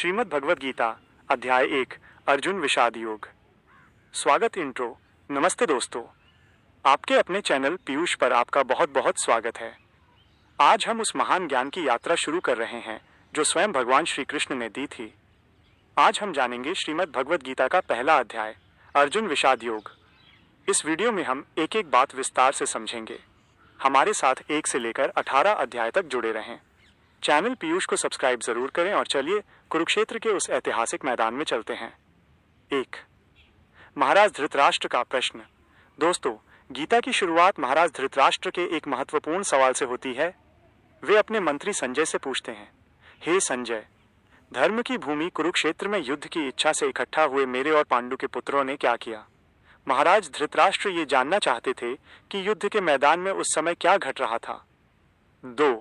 श्रीमद् भगवद गीता अध्याय 1 अर्जुन विषाद योग। स्वागत इंट्रो। नमस्ते दोस्तों, आपके अपने चैनल पीयूष पर आपका बहुत बहुत स्वागत है। आज हम उस महान ज्ञान की यात्रा शुरू कर रहे हैं जो स्वयं भगवान श्री कृष्ण ने दी थी। आज हम जानेंगे श्रीमद् भगवद गीता का पहला अध्याय अर्जुन विषाद योग। इस वीडियो में हम एक एक बात विस्तार से समझेंगे। हमारे साथ 1 से लेकर 18 अध्याय तक जुड़े रहें। चैनल पीयूष को सब्सक्राइब जरूर करें और चलिए कुरुक्षेत्र के उस ऐतिहासिक मैदान में चलते हैं। 1 महाराज धृतराष्ट्र का प्रश्न। दोस्तों, गीता की शुरुआत महाराज धृतराष्ट्र के एक महत्वपूर्ण सवाल से होती है। वे अपने मंत्री संजय से पूछते हैं, हे संजय, धर्म की भूमि कुरुक्षेत्र में युद्ध की इच्छा से इकट्ठा हुए मेरे और पांडु के पुत्रों ने क्या किया? महाराज धृतराष्ट्र ये जानना चाहते थे कि युद्ध के मैदान में उस समय क्या घट रहा था। 2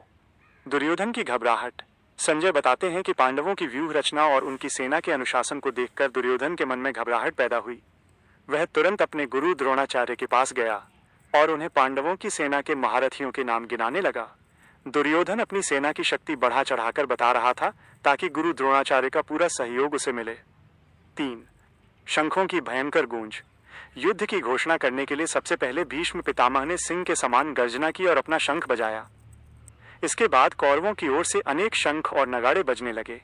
दुर्योधन की घबराहट। संजय बताते हैं कि पांडवों की व्यूह रचना और उनकी सेना के अनुशासन को देखकर दुर्योधन के मन में घबराहट पैदा हुई। वह तुरंत अपने गुरु द्रोणाचार्य के पास गया और उन्हें पांडवों की सेना के महारथियों के नाम गिनाने लगा। दुर्योधन अपनी सेना की शक्ति बढ़ा चढ़ाकर बता रहा था ताकि गुरु द्रोणाचार्य का पूरा सहयोग उसे मिले। 3 शंखों की भयंकर गूंज। युद्ध की घोषणा करने के लिए सबसे पहले भीष्म पितामह ने सिंह के समान गर्जना की और अपना शंख बजाया। इसके बाद कौरवों की ओर से अनेक शंख और नगाड़े बजने लगे।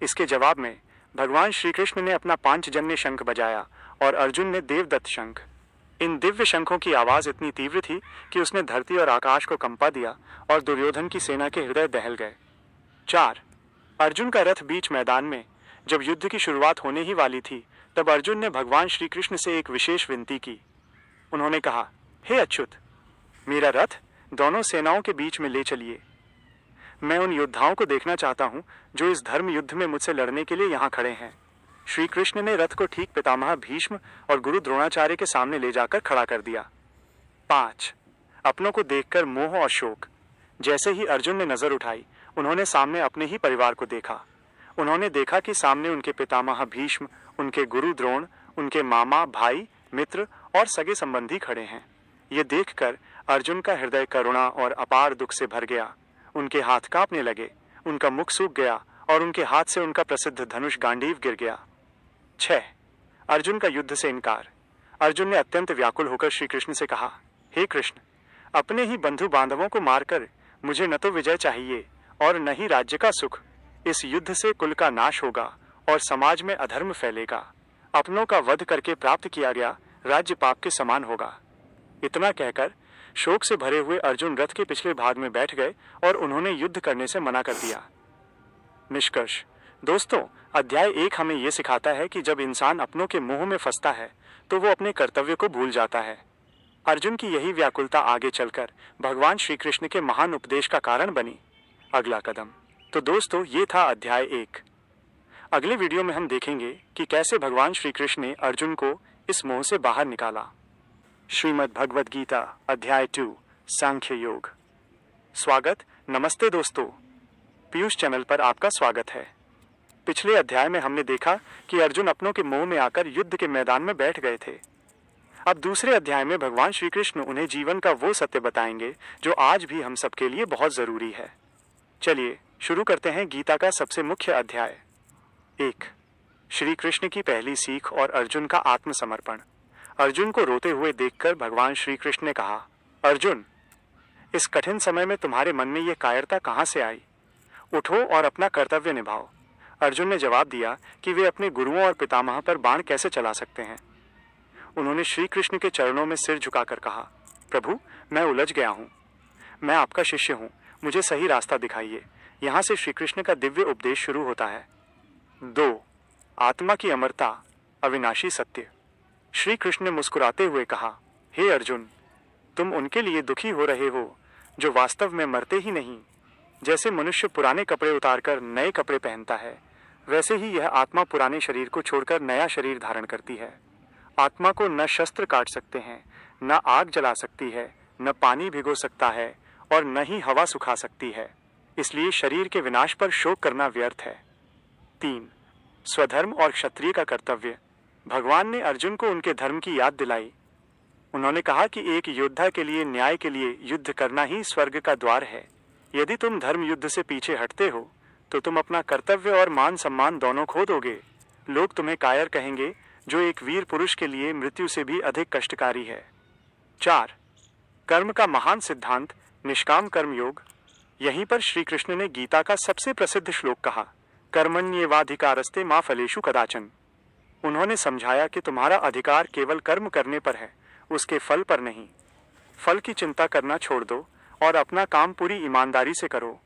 इसके जवाब में भगवान श्री कृष्ण ने अपना पांचजन्य शंख बजाया और अर्जुन ने देवदत्त शंख। इन दिव्य शंखों की आवाज इतनी तीव्र थी कि उसने धरती और आकाश को कंपा दिया और दुर्योधन की सेना के हृदय दहल गए। 4 अर्जुन का रथ बीच मैदान में। जब युद्ध की शुरुआत होने ही वाली थी तब अर्जुन ने भगवान श्री कृष्ण से एक विशेष विनती की। उन्होंने कहा, हे अच्युत, मेरा रथ दोनों सेनाओं के बीच में ले चलिए। मैं उन योद्धाओं को देखना चाहता हूं जो इस धर्म युद्ध में मुझसे लड़ने के लिए यहां खड़े हैं। श्री कृष्ण ने रथ को ठीक पितामह भीष्म और गुरु द्रोणाचार्य के सामने ले जाकर खड़ा कर दिया। 5 अपनों को देखकर मोह और शोक। जैसे ही अर्जुन ने नजर उठाई, उन्होंने सामने अपने ही परिवार को देखा। उन्होंने देखा कि सामने उनके पितामह भीष्म, उनके गुरु द्रोण, उनके मामा, भाई, मित्र और सगे संबंधी खड़े हैं। ये देखकर अर्जुन का हृदय करुणा और अपार दुख से भर गया। उनके हाथ कांपने लगे, उनका मुख सूख गया और उनके हाथ से उनका प्रसिद्ध धनुष गांडीव गिर गया। 6 अर्जुन का युद्ध से इनकार। अर्जुन ने अत्यंत व्याकुल होकर श्री कृष्ण से कहा, हे कृष्ण, अपने ही बंधु बांधवों को मारकर मुझे न तो विजय चाहिए और न ही राज्य का सुख। इस युद्ध से कुल का नाश होगा और समाज में अधर्म फैलेगा। अपनों का वध करके प्राप्त किया गया राज्य पाप के समान होगा। इतना कहकर शोक से भरे हुए अर्जुन रथ के पिछले भाग में बैठ गए और उन्होंने युद्ध करने से मना कर दिया। निष्कर्ष। दोस्तों, अध्याय 1 हमें यह सिखाता है कि जब इंसान अपनों के मोह में फंसता है तो वो अपने कर्तव्य को भूल जाता है। अर्जुन की यही व्याकुलता आगे चलकर भगवान श्री कृष्ण के महान उपदेश का कारण बनी। अगला कदम। तो दोस्तों, ये था अध्याय 1। अगले वीडियो में हम देखेंगे कि कैसे भगवान श्री कृष्ण ने अर्जुन को इस मोह से बाहर निकाला। श्रीमद् भगवद गीता अध्याय 2 सांख्य योग। स्वागत। नमस्ते दोस्तों, पीयूष चैनल पर आपका स्वागत है। पिछले अध्याय में हमने देखा कि अर्जुन अपनों के मोह में आकर युद्ध के मैदान में बैठ गए थे। अब दूसरे अध्याय में भगवान श्री कृष्ण उन्हें जीवन का वो सत्य बताएंगे जो आज भी हम सबके लिए बहुत जरूरी है। चलिए शुरू करते हैं गीता का सबसे मुख्य अध्याय। 1 श्री कृष्ण की पहली सीख और अर्जुन का आत्मसमर्पण। अर्जुन को रोते हुए देखकर भगवान श्री कृष्ण ने कहा, अर्जुन, इस कठिन समय में तुम्हारे मन में यह कायरता कहां से आई? उठो और अपना कर्तव्य निभाओ। अर्जुन ने जवाब दिया कि वे अपने गुरुओं और पितामह पर बाण कैसे चला सकते हैं। उन्होंने श्री कृष्ण के चरणों में सिर झुकाकर कहा, प्रभु, मैं उलझ गया हूं। मैं आपका शिष्य हूं, मुझे सही रास्ता दिखाइए। यहां से श्री कृष्ण का दिव्य उपदेश शुरू होता है। 2 आत्मा की अमरता, अविनाशी सत्य। श्री कृष्ण ने मुस्कुराते हुए कहा, हे अर्जुन, तुम उनके लिए दुखी हो रहे हो जो वास्तव में मरते ही नहीं। जैसे मनुष्य पुराने कपड़े उतारकर नए कपड़े पहनता है, वैसे ही यह आत्मा पुराने शरीर को छोड़कर नया शरीर धारण करती है। आत्मा को न शस्त्र काट सकते हैं, न आग जला सकती है, न पानी भिगो सकता है और न ही हवा सुखा सकती है। इसलिए शरीर के विनाश पर शोक करना व्यर्थ है। 3 स्वधर्म और क्षत्रिय का कर्तव्य। भगवान ने अर्जुन को उनके धर्म की याद दिलाई। उन्होंने कहा कि एक योद्धा के लिए न्याय के लिए युद्ध करना ही स्वर्ग का द्वार है। यदि तुम धर्म युद्ध से पीछे हटते हो तो तुम अपना कर्तव्य और मान सम्मान दोनों खो दोगे। लोग तुम्हें कायर कहेंगे, जो एक वीर पुरुष के लिए मृत्यु से भी अधिक कष्टकारी है। 4. कर्म का महान सिद्धांत, निष्काम कर्म योग। यहीं पर श्री कृष्ण ने गीता का सबसे प्रसिद्ध श्लोक कहा, कर्मण्येवाधिकारस्ते मा फलेषु कदाचन। उन्होंने समझाया कि तुम्हारा अधिकार केवल कर्म करने पर है, उसके फल पर नहीं। फल की चिंता करना छोड़ दो और अपना काम पूरी ईमानदारी से करो।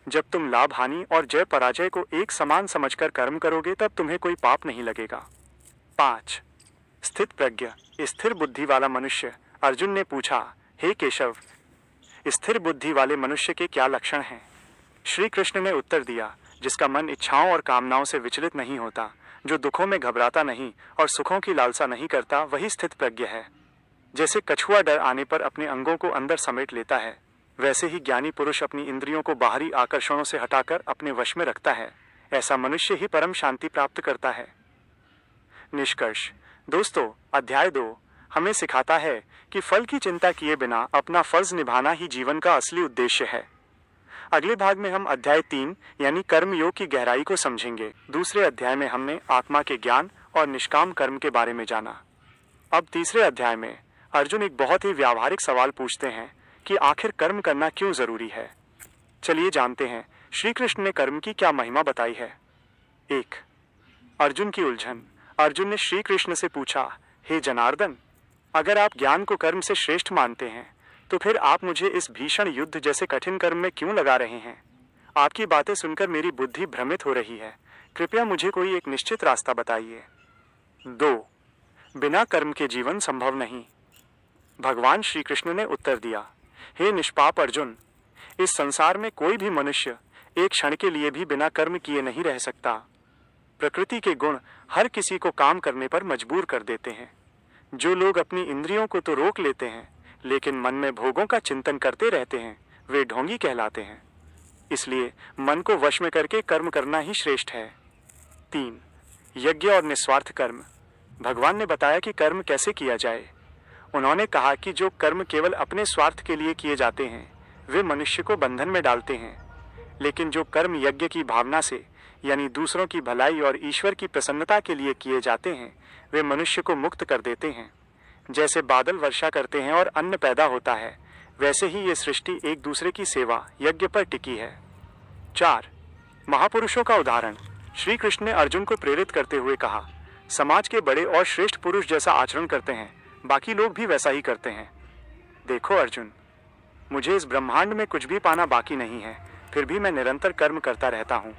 जब तुम लाभ हानि और जय पराजय को एक समान समझकर कर्म करोगे तब तुम्हें कोई पाप नहीं लगेगा। 5. स्थित प्रज्ञ, स्थिर बुद्धि वाला मनुष्य। अर्जुन ने पूछा, हे केशव, स्थिर बुद्धि वाले मनुष्य के क्या लक्षण हैं? श्री कृष्ण ने उत्तर दिया, जिसका मन इच्छाओं और कामनाओं से विचलित नहीं होता, जो दुखों में घबराता नहीं और सुखों की लालसा नहीं करता, वही स्थित प्रज्ञ है। जैसे कछुआ डर आने पर अपने अंगों को अंदर समेट लेता है, वैसे ही ज्ञानी पुरुष अपनी इंद्रियों को बाहरी आकर्षणों से हटाकर अपने वश में रखता है। ऐसा मनुष्य ही परम शांति प्राप्त करता है। निष्कर्ष। दोस्तों, अध्याय 2 हमें सिखाता है कि फल की चिंता किए बिना अपना फर्ज निभाना ही जीवन का असली उद्देश्य है। अगले भाग में हम अध्याय 3 यानी कर्म योग की गहराई को समझेंगे। दूसरे अध्याय में हमने आत्मा के ज्ञान और निष्काम कर्म के बारे में जाना। अब तीसरे अध्याय में अर्जुन एक बहुत ही व्यावहारिक सवाल पूछते हैं कि आखिर कर्म करना क्यों जरूरी है। चलिए जानते हैं श्री कृष्ण ने कर्म की क्या महिमा बताई है। 1. अर्जुन की उलझन। अर्जुन ने श्री कृष्ण से पूछा, हे जनार्दन, अगर आप ज्ञान को कर्म से श्रेष्ठ मानते हैं तो फिर आप मुझे इस भीषण युद्ध जैसे कठिन कर्म में क्यों लगा रहे हैं? आपकी बातें सुनकर मेरी बुद्धि भ्रमित हो रही है। कृपया मुझे कोई एक निश्चित रास्ता बताइए। 2. बिना कर्म के जीवन संभव नहीं। भगवान श्री कृष्ण ने उत्तर दिया, हे निष्पाप अर्जुन, इस संसार में कोई भी मनुष्य एक क्षण के लिए भी बिना कर्म किए नहीं रह सकता। प्रकृति के गुण हर किसी को काम करने पर मजबूर कर देते हैं। जो लोग अपनी इंद्रियों को तो रोक लेते हैं, लेकिन मन में भोगों का चिंतन करते रहते हैं, वे ढोंगी कहलाते हैं। इसलिए मन को वश में करके कर्म करना ही श्रेष्ठ है। 3. यज्ञ और निस्वार्थ कर्म। भगवान ने बताया कि कर्म कैसे किया जाए। उन्होंने कहा कि जो कर्म केवल अपने स्वार्थ के लिए किए जाते हैं, वे मनुष्य को बंधन में डालते हैं, लेकिन जो कर्म यज्ञ की भावना से यानी दूसरों की भलाई और ईश्वर की प्रसन्नता के लिए किए जाते हैं, वे मनुष्य को मुक्त कर देते हैं। जैसे बादल वर्षा करते हैं और अन्न पैदा होता है, वैसे ही ये सृष्टि एक दूसरे की सेवा यज्ञ पर टिकी है। 4. महापुरुषों का उदाहरण। श्री कृष्ण ने अर्जुन को प्रेरित करते हुए कहा, समाज के बड़े और श्रेष्ठ पुरुष जैसा आचरण करते हैं, बाकी लोग भी वैसा ही करते हैं। देखो अर्जुन, मुझे इस ब्रह्मांड में कुछ भी पाना बाकी नहीं है, फिर भी मैं निरंतर कर्म करता रहता हूँ,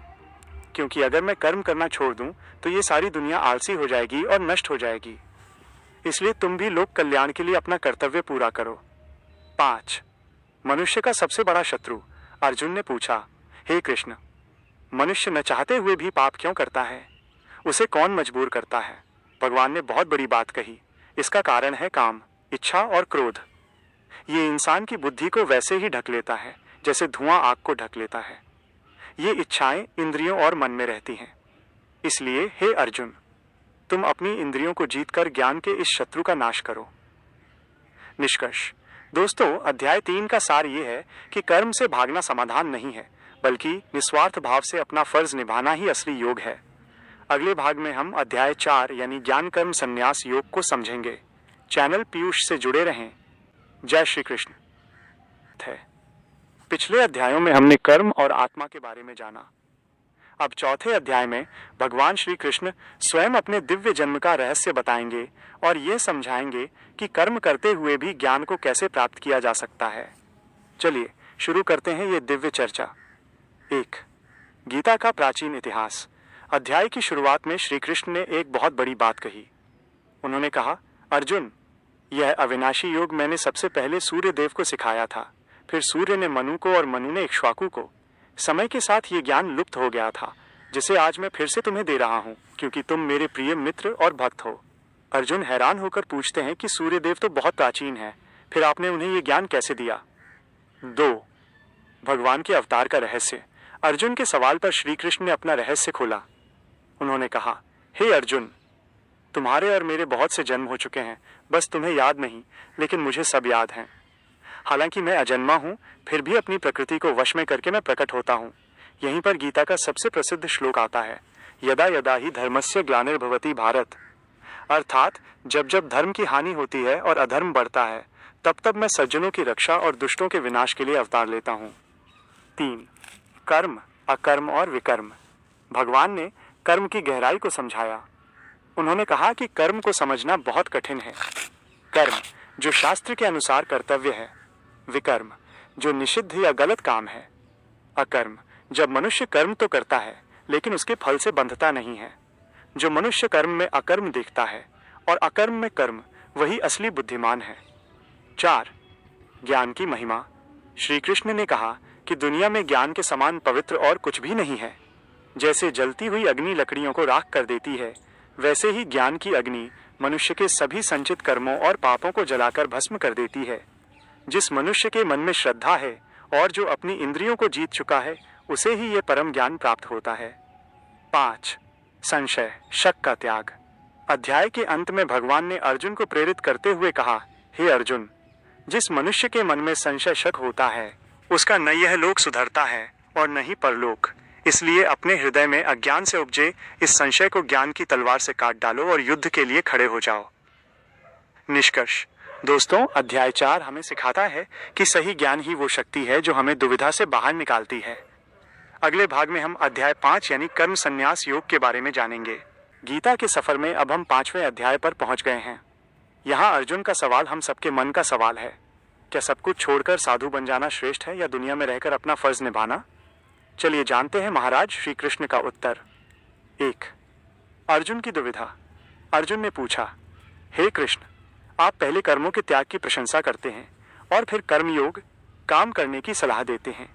क्योंकि अगर मैं कर्म करना छोड़ दूं तो ये सारी दुनिया आलसी हो जाएगी और नष्ट हो जाएगी। इसलिए तुम भी लोक कल्याण के लिए अपना कर्तव्य पूरा करो। 5. मनुष्य का सबसे बड़ा शत्रु। अर्जुन ने पूछा, हे कृष्ण, मनुष्य न चाहते हुए भी पाप क्यों करता है? उसे कौन मजबूर करता है? भगवान ने बहुत बड़ी बात कही। इसका कारण है काम, इच्छा और क्रोध। ये इंसान की बुद्धि को वैसे ही ढक लेता है जैसे धुआं आग को ढक लेता है। ये इच्छाएं इंद्रियों और मन में रहती हैं। इसलिए हे अर्जुन, तुम अपनी इंद्रियों को जीतकर ज्ञान के इस शत्रु का नाश करो। निष्कर्ष। दोस्तों, अध्याय 3 का सार ये है कि कर्म से भागना समाधान नहीं है, बल्कि निस्वार्थ भाव से अपना फर्ज निभाना ही असली योग है। अगले भाग में हम अध्याय 4 यानी ज्ञान कर्म संन्यास योग को समझेंगे। चैनल पीयूष से जुड़े रहें। जय श्री कृष्ण। पिछले अध्यायों में हमने कर्म और आत्मा के बारे में जाना। अब चौथे अध्याय में भगवान श्री कृष्ण स्वयं अपने दिव्य जन्म का रहस्य बताएंगे और ये समझाएंगे कि कर्म करते हुए भी ज्ञान को कैसे प्राप्त किया जा सकता है। चलिए शुरू करते हैं ये दिव्य चर्चा। 1. गीता का प्राचीन इतिहास। अध्याय की शुरुआत में श्री कृष्ण ने एक बहुत बड़ी बात कही। उन्होंने कहा, अर्जुन, यह अविनाशी योग मैंने सबसे पहले सूर्य देव को सिखाया था, फिर सूर्य ने मनु को और मनु ने इक्ष्वाकु को। समय के साथ ये ज्ञान लुप्त हो गया था, जिसे आज मैं फिर से तुम्हें दे रहा हूँ, क्योंकि तुम मेरे प्रिय मित्र और भक्त हो। अर्जुन हैरान होकर पूछते हैं कि सूर्य देव तो बहुत प्राचीन है, फिर आपने उन्हें ये ज्ञान कैसे दिया? 2. भगवान के अवतार का रहस्य। अर्जुन के सवाल पर श्री कृष्ण ने अपना रहस्य खोला। उन्होंने कहा, हे अर्जुन, तुम्हारे और मेरे बहुत से जन्म हो चुके हैं, बस तुम्हें याद नहीं, लेकिन मुझे सब याद हैं। हालांकि मैं अजन्मा हूँ, फिर भी अपनी प्रकृति को वश में करके मैं प्रकट होता हूँ। यहीं पर गीता का सबसे प्रसिद्ध श्लोक आता है, यदा यदा ही धर्मस्य ग्लानिर्भवति भारत। अर्थात जब जब धर्म की हानि होती है और अधर्म बढ़ता है, तब तब मैं सज्जनों की रक्षा और दुष्टों के विनाश के लिए अवतार लेता हूँ। 3. कर्म, अकर्म और विकर्म। भगवान ने कर्म की गहराई को समझाया। उन्होंने कहा कि कर्म को समझना बहुत कठिन है। कर्म जो शास्त्र के अनुसार कर्तव्य है, विकर्म जो निषिद्ध या गलत काम है, अकर्म जब मनुष्य कर्म तो करता है लेकिन उसके फल से बंधता नहीं है। जो मनुष्य कर्म में अकर्म देखता है और अकर्म में कर्म, वही असली बुद्धिमान है। 4. ज्ञान की महिमा। श्री कृष्ण ने कहा कि दुनिया में ज्ञान के समान पवित्र और कुछ भी नहीं है। जैसे जलती हुई अग्नि लकड़ियों को राख कर देती है, वैसे ही ज्ञान की अग्नि मनुष्य के सभी संचित कर्मों और पापों को जलाकर भस्म कर देती है। जिस मनुष्य के मन में श्रद्धा है और जो अपनी इंद्रियों को जीत चुका है, उसे ही ये परम ज्ञान प्राप्त होता है। 5. संशय, शक का त्याग। अध्याय के अंत में भगवान ने अर्जुन को प्रेरित करते हुए कहा, हे अर्जुन, जिस मनुष्य के मन में संशय शक होता है, उसका न यह लोक सुधरता है और न ही परलोक। इसलिए अपने हृदय में अज्ञान से उपजे इस संशय को ज्ञान की तलवार से काट डालो और युद्ध के लिए खड़े हो जाओ। निष्कर्ष। दोस्तों, अध्याय 4 हमें सिखाता है कि सही ज्ञान ही वो शक्ति है जो हमें दुविधा से बाहर निकालती है। अगले भाग में हम अध्याय 5 यानी कर्म संन्यास योग के बारे में जानेंगे। गीता के सफर में अब हम 5वें अध्याय पर पहुंच गए हैं। यहाँ अर्जुन का सवाल हम सबके मन का सवाल है, क्या सब कुछ छोड़कर साधु बन जाना श्रेष्ठ है या दुनिया में रहकर अपना फर्ज निभाना? चलिए जानते हैं महाराज श्री कृष्ण का उत्तर। 1. अर्जुन की दुविधा। अर्जुन ने पूछा, हे कृष्ण, आप पहले कर्मों के त्याग की प्रशंसा करते हैं और फिर कर्मयोग, काम करने की सलाह देते हैं।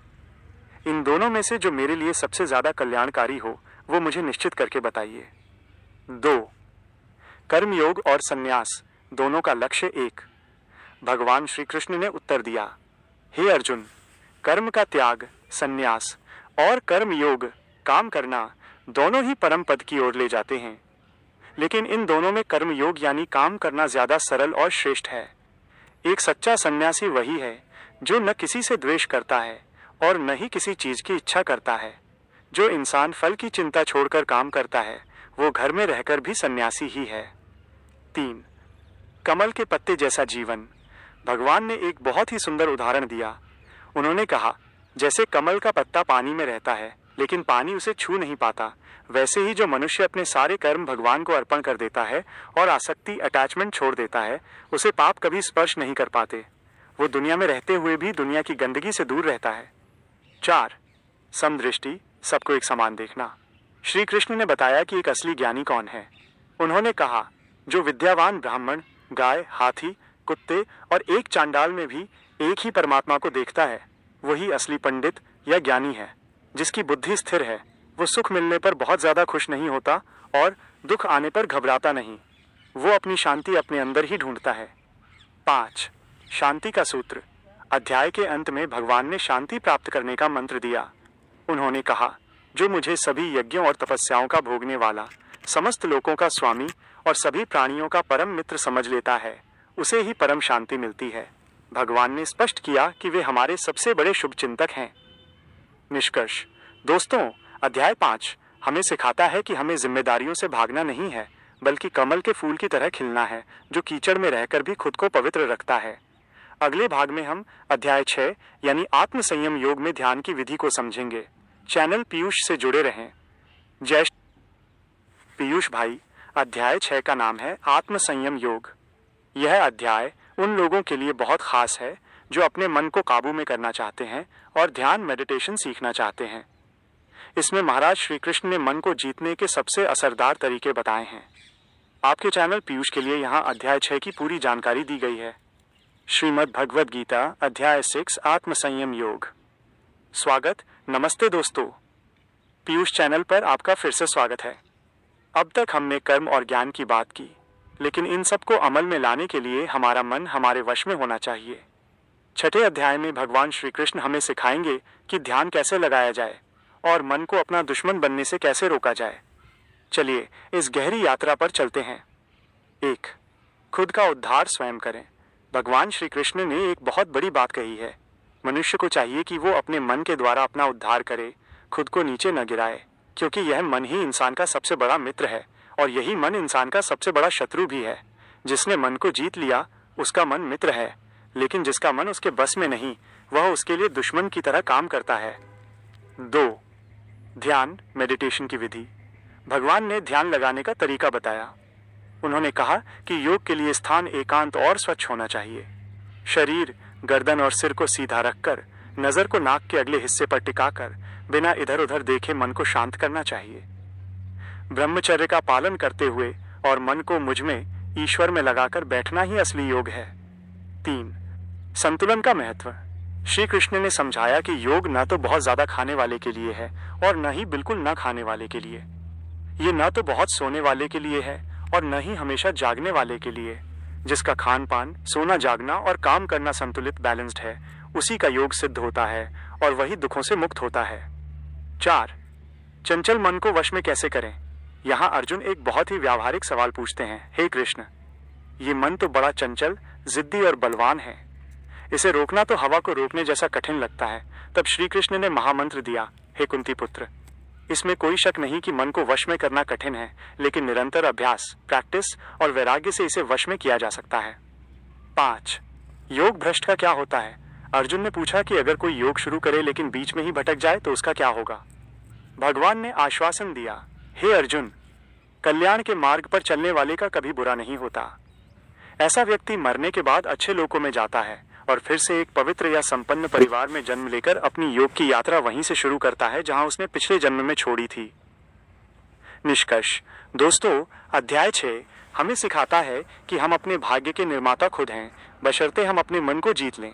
इन दोनों में से जो मेरे लिए सबसे ज्यादा कल्याणकारी हो, वो मुझे निश्चित करके बताइए। 2. कर्मयोग और संन्यास दोनों का लक्ष्य एक। भगवान श्री कृष्ण ने उत्तर दिया, हे अर्जुन, कर्म का त्याग, संन्यास और कर्म योग, काम करना, दोनों ही परम पद की ओर ले जाते हैं। लेकिन इन दोनों में कर्म योग यानी काम करना ज्यादा सरल और श्रेष्ठ है। एक सच्चा सन्यासी वही है जो न किसी से द्वेष करता है और न ही किसी चीज की इच्छा करता है। जो इंसान फल की चिंता छोड़कर काम करता है, वो घर में रहकर भी सन्यासी ही है। 3. कमल के पत्ते जैसा जीवन। भगवान ने एक बहुत ही सुंदर उदाहरण दिया। उन्होंने कहा, जैसे कमल का पत्ता पानी में रहता है लेकिन पानी उसे छू नहीं पाता, वैसे ही जो मनुष्य अपने सारे कर्म भगवान को अर्पण कर देता है और आसक्ति, अटैचमेंट छोड़ देता है, उसे पाप कभी स्पर्श नहीं कर पाते। वो दुनिया में रहते हुए भी दुनिया की गंदगी से दूर रहता है। 4. समदृष्टि, सबको एक समान देखना। श्री कृष्ण ने बताया कि एक असली ज्ञानी कौन है। उन्होंने कहा, जो विद्यावान ब्राह्मण, गाय, हाथी, कुत्ते और एक चांडाल में भी एक ही परमात्मा को देखता है, वही असली पंडित या ज्ञानी है। जिसकी बुद्धि स्थिर है, वो सुख मिलने पर बहुत ज्यादा खुश नहीं होता और दुख आने पर घबराता नहीं। वो अपनी शांति अपने अंदर ही ढूंढता है। 5. शांति का सूत्र। अध्याय के अंत में भगवान ने शांति प्राप्त करने का मंत्र दिया। उन्होंने कहा, जो मुझे सभी यज्ञों और तपस्याओं का भोगने वाला, समस्त लोकों का स्वामी और सभी प्राणियों का परम मित्र समझ लेता है, उसे ही परम शांति मिलती है। भगवान ने स्पष्ट किया कि वे हमारे सबसे बड़े शुभचिंतक हैं। निष्कर्ष। दोस्तों, अध्याय 5 हमें सिखाता है कि हमें जिम्मेदारियों से भागना नहीं है, बल्कि कमल के फूल की तरह खिलना है, जो कीचड़ में रहकर भी खुद को पवित्र रखता है। अगले भाग में हम अध्याय 6 यानी आत्म संयम योग में ध्यान की विधि को समझेंगे। चैनल पीयूष से जुड़े रहें। जय पीयूष भाई। अध्याय 6 का नाम है आत्म संयम योग। यह अध्याय उन लोगों के लिए बहुत खास है जो अपने मन को काबू में करना चाहते हैं और ध्यान मेडिटेशन सीखना चाहते हैं। इसमें महाराज श्री कृष्ण ने मन को जीतने के सबसे असरदार तरीके बताए हैं। आपके चैनल पीयूष के लिए यहाँ अध्याय 6 की पूरी जानकारी दी गई है। श्रीमद् भगवद गीता अध्याय 6 आत्म संयम योग। स्वागत, नमस्ते दोस्तों। पीयूष चैनल पर आपका फिर से स्वागत है। अब तक हमने कर्म और ज्ञान की बात की, लेकिन इन सब को अमल में लाने के लिए हमारा मन हमारे वश में होना चाहिए। छठे अध्याय में भगवान श्री कृष्ण हमें सिखाएंगे कि ध्यान कैसे लगाया जाए और मन को अपना दुश्मन बनने से कैसे रोका जाए। चलिए इस गहरी यात्रा पर चलते हैं। 1. खुद का उद्धार स्वयं करें। भगवान श्री कृष्ण ने एक बहुत बड़ी बात कही है। मनुष्य को चाहिए कि वो अपने मन के द्वारा अपना उद्धार करे, खुद को नीचे न गिराए, क्योंकि यह मन ही इंसान का सबसे बड़ा मित्र है और यही मन इंसान का सबसे बड़ा शत्रु भी है। जिसने मन को जीत लिया उसका मन मित्र है, लेकिन जिसका मन उसके बस में नहीं वह उसके लिए दुश्मन की तरह काम करता है। 2. ध्यान मेडिटेशन की विधि। भगवान ने ध्यान लगाने का तरीका बताया। उन्होंने कहा कि योग के लिए स्थान एकांत और स्वच्छ होना चाहिए। शरीर, गर्दन और सिर को सीधा रखकर नजर को नाक के अगले हिस्से पर टिकाकर बिना इधर उधर देखे मन को शांत करना चाहिए। ब्रह्मचर्य का पालन करते हुए और मन को मुझ में, ईश्वर में लगाकर बैठना ही असली योग है। 3. संतुलन का महत्व। श्री कृष्ण ने समझाया कि योग न तो बहुत ज्यादा खाने वाले के लिए है और न ही बिल्कुल न खाने वाले के लिए। ये न तो बहुत सोने वाले के लिए है और न ही हमेशा जागने वाले के लिए। जिसका खान पान, सोना, जागना और काम करना संतुलित, बैलेंस्ड है, उसी का योग सिद्ध होता है और वही दुखों से मुक्त होता है। 4. चंचल मन को वश में कैसे करें। यहाँ अर्जुन एक बहुत ही व्यावहारिक सवाल पूछते हैं। हे कृष्ण, ये मन तो बड़ा चंचल, जिद्दी और बलवान है। इसे रोकना तो हवा को रोकने जैसा कठिन लगता है। तब श्री कृष्ण ने महामंत्र दिया, हे कुंती पुत्र, इसमें कोई शक नहीं कि मन को वश में करना कठिन है, लेकिन निरंतर अभ्यास, प्रैक्टिस और वैराग्य से इसे वश में किया जा सकता है। 5. योग भ्रष्ट का क्या होता है। अर्जुन ने पूछा कि अगर कोई योग शुरू करे लेकिन बीच में ही भटक जाए तो उसका क्या होगा। भगवान ने आश्वासन दिया, हे अर्जुन, कल्याण के मार्ग पर चलने वाले का कभी बुरा नहीं होता। ऐसा व्यक्ति मरने के बाद अच्छे लोकों में जाता है और फिर से एक पवित्र या संपन्न परिवार में जन्म लेकर अपनी योग की यात्रा वहीं से शुरू करता है जहां उसने पिछले जन्म में छोड़ी थी। निष्कर्ष। दोस्तों, अध्याय 6 हमें सिखाता है कि हम अपने भाग्य के निर्माता खुद हैं, बशर्ते हम अपने मन को जीत लें।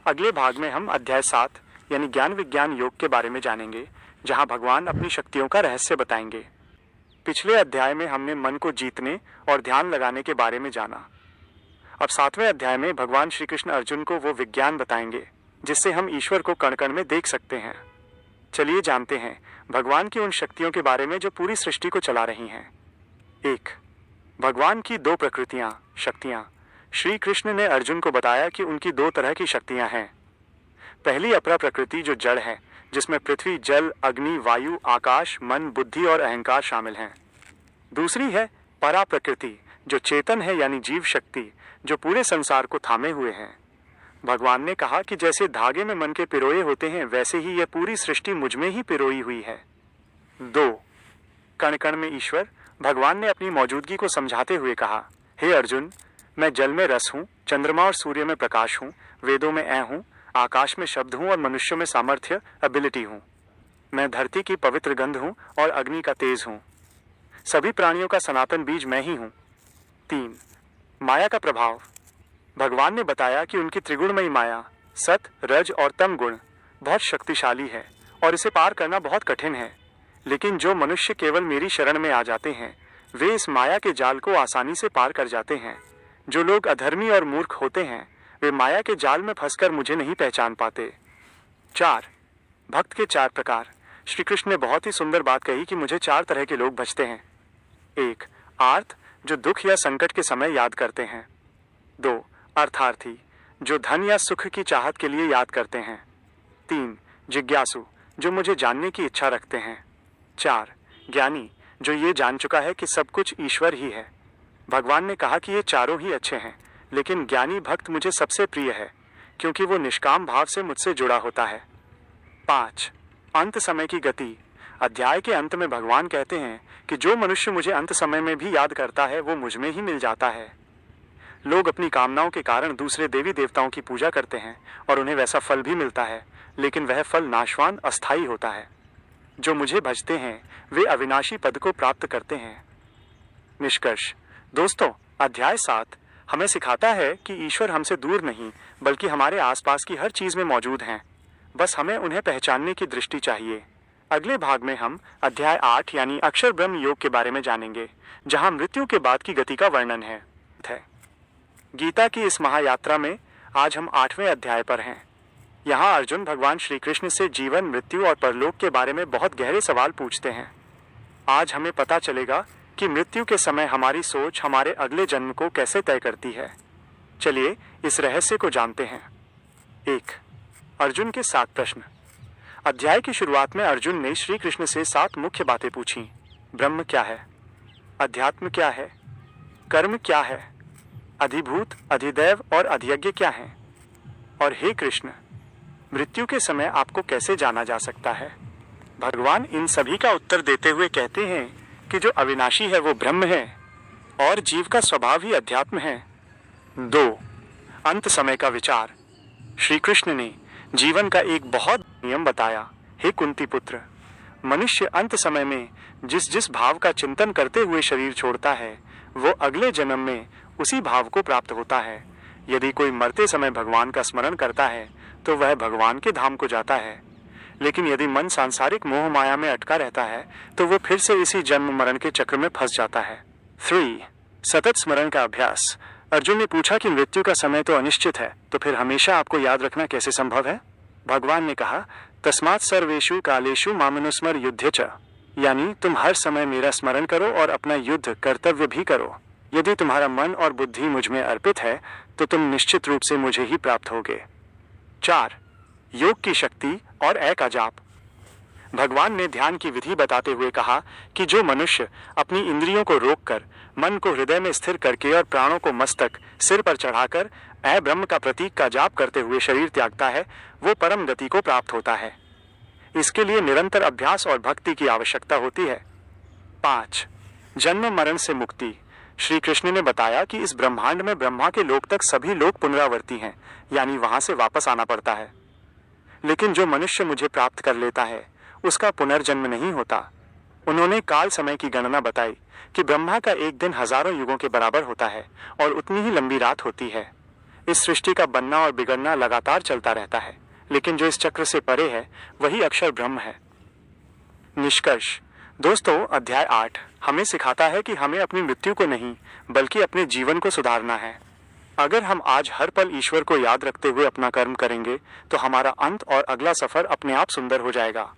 अगले भाग में हम अध्याय 7 यानी ज्ञान विज्ञान योग के बारे में जानेंगे, जहां भगवान अपनी शक्तियों का रहस्य बताएंगे। पिछले अध्याय में हमने मन को जीतने और ध्यान लगाने के बारे में जाना। अब 7वें अध्याय में भगवान श्री कृष्ण अर्जुन को वो विज्ञान बताएंगे जिससे हम ईश्वर को कण कण में देख सकते हैं। चलिए जानते हैं भगवान की उन शक्तियों के बारे में जो पूरी सृष्टि को चला रही हैं। 1. भगवान की 2 प्रकृतियां, शक्तियां। श्री कृष्ण ने अर्जुन को बताया कि उनकी 2 तरह की शक्तियां हैं। पहली अपरा प्रकृति जो जड़ है, जिसमें पृथ्वी, जल, अग्नि, वायु, आकाश, मन, बुद्धि और अहंकार शामिल हैं। दूसरी है परा प्रकृति जो चेतन है यानी जीव शक्ति, जो पूरे संसार को थामे हुए हैं। भगवान ने कहा कि जैसे धागे में मन के पिरोए होते हैं, वैसे ही यह पूरी सृष्टि मुझ में ही पिरोई हुई है। 2. कण कण में ईश्वर। भगवान ने अपनी मौजूदगी को समझाते हुए कहा, हे अर्जुन, मैं जल में रस हूँ, चंद्रमा और सूर्य में प्रकाश हूँ, वेदों में ऐ हूँ, आकाश में शब्द हूँ और मनुष्यों में सामर्थ्य, एबिलिटी हूँ। मैं धरती की पवित्र गंध हूँ और अग्नि का तेज हूँ। सभी प्राणियों का सनातन बीज मैं ही हूँ। 3. माया का प्रभाव। भगवान ने बताया कि उनकी त्रिगुणमयी माया, सत, रज और तम गुण बहुत शक्तिशाली है और इसे पार करना बहुत कठिन है। लेकिन जो मनुष्य केवल मेरी शरण में आ जाते हैं, वे इस माया के जाल को आसानी से पार कर जाते हैं। जो लोग अधर्मी और मूर्ख होते हैं, वे माया के जाल में फंसकर मुझे नहीं पहचान पाते। 4. भक्त के 4 प्रकार। श्री कृष्ण ने बहुत ही सुंदर बात कही कि मुझे 4 तरह के लोग भजते हैं। 1. आर्त, जो दुख या संकट के समय याद करते हैं। 2. अर्थार्थी, जो धन या सुख की चाहत के लिए याद करते हैं। 3. जिज्ञासु, जो मुझे जानने की इच्छा रखते हैं। 4. ज्ञानी, जो ये जान चुका है कि सब कुछ ईश्वर ही है। भगवान ने कहा कि ये चारों ही अच्छे हैं, लेकिन ज्ञानी भक्त मुझे सबसे प्रिय है, क्योंकि वो निष्काम भाव से मुझसे जुड़ा होता है। 5. अंत समय की गति। अध्याय के अंत में भगवान कहते हैं कि जो मनुष्य मुझे अंत समय में भी याद करता है, वो मुझ में ही मिल जाता है। लोग अपनी कामनाओं के कारण दूसरे देवी देवताओं की पूजा करते हैं और उन्हें वैसा फल भी मिलता है, लेकिन वह फल नाशवान, अस्थायी होता है। जो मुझे भजते हैं वे अविनाशी पद को प्राप्त करते हैं। निष्कर्ष। दोस्तों, अध्याय 7 हमें सिखाता है कि ईश्वर हमसे दूर नहीं, बल्कि हमारे आसपास की हर चीज में मौजूद हैं। बस हमें उन्हें पहचानने की दृष्टि चाहिए। अगले भाग में हम अध्याय 8 यानी अक्षर ब्रह्म योग के बारे में जानेंगे, जहां मृत्यु के बाद की गति का वर्णन है। गीता की इस महायात्रा में आज हम 8वें अध्याय पर हैं। यहाँ अर्जुन भगवान श्री कृष्ण से जीवन, मृत्यु और परलोक के बारे में बहुत गहरे सवाल पूछते हैं। आज हमें पता चलेगा कि मृत्यु के समय हमारी सोच हमारे अगले जन्म को कैसे तय करती है। चलिए इस रहस्य को जानते हैं। 1. अर्जुन के 7 प्रश्न। अध्याय की शुरुआत में अर्जुन ने श्री कृष्ण से 7 मुख्य बातें पूछी। ब्रह्म क्या है, अध्यात्म क्या है, कर्म क्या है, अधिभूत, अधिदैव और अधियज्ञ क्या है, और हे कृष्ण, मृत्यु के समय आपको कैसे जाना जा सकता है। भगवान इन सभी का उत्तर देते हुए कहते हैं कि जो अविनाशी है वो ब्रह्म है और जीव का स्वभाव ही अध्यात्म है। 2. अंत समय का विचार। श्री कृष्ण ने जीवन का एक बहुत नियम बताया। हे कुंती पुत्र, मनुष्य अंत समय में जिस जिस भाव का चिंतन करते हुए शरीर छोड़ता है वो अगले जन्म में उसी भाव को प्राप्त होता है। यदि कोई मरते समय भगवान का स्मरण करता है तो वह भगवान के धाम को जाता है, लेकिन यदि मन सांसारिक मोह माया में अटका रहता है तो वो फिर से इसी जन्म मरण के चक्र में फंस जाता है। 3. सतत स्मरण का अभ्यास। अर्जुन ने पूछा कि मृत्यु का समय तो अनिश्चित है, तो फिर हमेशा आपको याद रखना कैसे संभव है। भगवान ने कहा, तस्मात् सर्वेषु कालेषु मामनुस्मर युद्धे च, यानी तुम हर समय मेरा स्मरण करो और अपना युद्ध कर्तव्य भी करो। यदि तुम्हारा मन और बुद्धि मुझ में अर्पित है तो तुम निश्चित रूप से मुझे ही प्राप्त होगे। 4. योग की शक्ति और एक अजाप। भगवान ने ध्यान की विधि बताते हुए कहा कि जो मनुष्य अपनी इंद्रियों को रोककर मन को हृदय में स्थिर करके और प्राणों को मस्तक सिर पर चढ़ाकर ऐ ब्रह्म का प्रतीक का जाप करते हुए शरीर त्यागता है वो परम गति को प्राप्त होता है। इसके लिए निरंतर अभ्यास और भक्ति की आवश्यकता होती है। 5. जन्म मरण से मुक्ति। श्री कृष्ण ने बताया कि इस ब्रह्मांड में ब्रह्मा के लोक तक सभी लोग पुनरावर्ती हैं, यानी वहां से वापस आना पड़ता है, लेकिन जो मनुष्य मुझे प्राप्त कर लेता है उसका पुनर्जन्म नहीं होता। उन्होंने काल समय की गणना बताई कि ब्रह्मा का एक दिन हजारों युगों के बराबर होता है और उतनी ही लंबी रात होती है। इस सृष्टि का बनना और बिगड़ना लगातार चलता रहता है, लेकिन जो इस चक्र से परे है वही अक्षर ब्रह्म है। निष्कर्ष। दोस्तों, अध्याय 8 हमें सिखाता है कि हमें अपनी मृत्यु को नहीं बल्कि अपने जीवन को सुधारना है। अगर हम आज हर पल ईश्वर को याद रखते हुए अपना कर्म करेंगे तो हमारा अंत और अगला सफर अपने आप सुंदर हो जाएगा।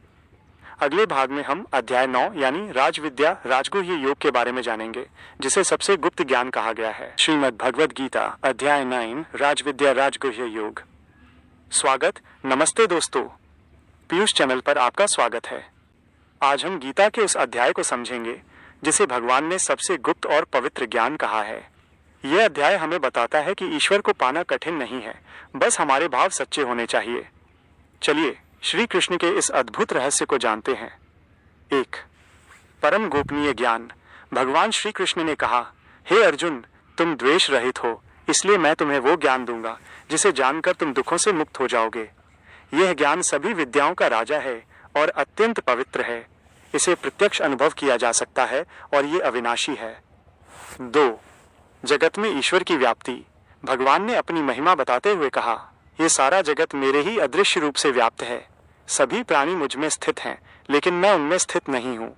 अगले भाग में हम अध्याय 9 यानी राजविद्या राजगुह्य योग के बारे में जानेंगे, जिसे सबसे गुप्त ज्ञान कहा गया है। श्रीमद् भगवद गीता अध्याय 9 राजविद्या राजगुह्य योग। स्वागत, नमस्ते दोस्तों, पीयूष चैनल पर आपका स्वागत है। आज हम गीता के उस अध्याय को समझेंगे जिसे भगवान ने सबसे गुप्त और पवित्र ज्ञान कहा है। यह अध्याय हमें बताता है कि ईश्वर को पाना कठिन नहीं है, बस हमारे भाव सच्चे होने चाहिए। चलिए श्री कृष्ण के इस अद्भुत रहस्य को जानते हैं। 1. परम गोपनीय ज्ञान। भगवान श्री कृष्ण ने कहा, हे अर्जुन, तुम द्वेष रहित हो, इसलिए मैं तुम्हें वो ज्ञान दूंगा जिसे जानकर तुम दुखों से मुक्त हो जाओगे। यह ज्ञान सभी विद्याओं का राजा है और अत्यंत पवित्र है। इसे प्रत्यक्ष अनुभव किया जा सकता है और ये अविनाशी है। 2. जगत में ईश्वर की व्याप्ति। भगवान ने अपनी महिमा बताते हुए कहा, ये सारा जगत मेरे ही अदृश्य रूप से व्याप्त है। सभी प्राणी मुझ में स्थित हैं, लेकिन मैं उनमें स्थित नहीं हूँ।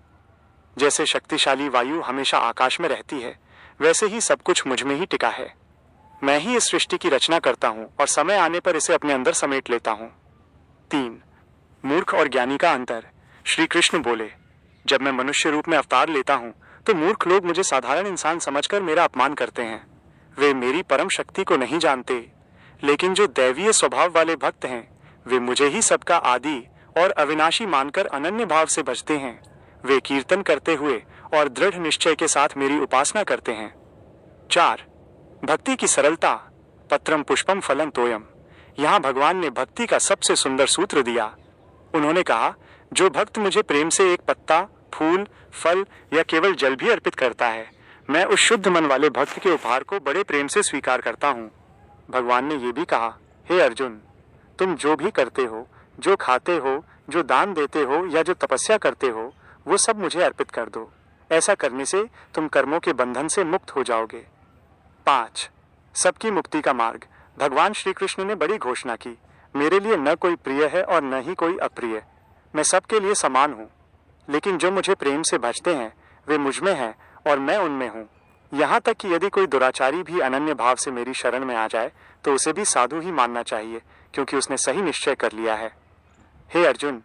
जैसे शक्तिशाली वायु हमेशा आकाश में रहती है, वैसे ही सब कुछ मुझ में ही टिका है। मैं ही इस सृष्टि की रचना करता हूँ और समय आने पर इसे अपने अंदर समेट लेता हूँ। 3. मूर्ख और ज्ञानी का अंतर। श्री कृष्ण बोले, जब मैं मनुष्य रूप में अवतार लेता हूँ तो मूर्ख लोग मुझे साधारण इंसान समझकर मेरा अपमान करते हैं। वे मेरी परम शक्ति को नहीं जानते, लेकिन जो दैवीय स्वभाव वाले भक्त हैं वे मुझे ही सबका आदि और अविनाशी मानकर अनन्य भाव से भजते हैं। वे कीर्तन करते हुए और दृढ़ निश्चय के साथ मेरी उपासना करते हैं। 4. भक्ति की सरलता। पत्रम पुष्पम फलम तोयम। यहाँ भगवान ने भक्ति का सबसे सुंदर सूत्र दिया। उन्होंने कहा, जो भक्त मुझे प्रेम से एक पत्ता, फूल, फल या केवल जल भी अर्पित करता है, मैं उस शुद्ध मन वाले भक्त के उपहार को बड़े प्रेम से स्वीकार करता हूँ। भगवान ने ये भी कहा, हे अर्जुन, तुम जो भी करते हो, जो खाते हो, जो दान देते हो या जो तपस्या करते हो, वो सब मुझे अर्पित कर दो। ऐसा करने से तुम कर्मों के बंधन से मुक्त हो जाओगे। 5. सबकी मुक्ति का मार्ग। भगवान श्री कृष्ण ने बड़ी घोषणा की, मेरे लिए न कोई प्रिय है और न ही कोई अप्रिय। मैं सबके लिए समान हूँ, लेकिन जो मुझे प्रेम से भजते हैं वे मुझ में हैं और मैं उनमें हूँ। यहाँ तक कि यदि कोई दुराचारी भी अनन्य भाव से मेरी शरण में आ जाए तो उसे भी साधु ही मानना चाहिए, क्योंकि उसने सही निश्चय कर लिया है। हे अर्जुन,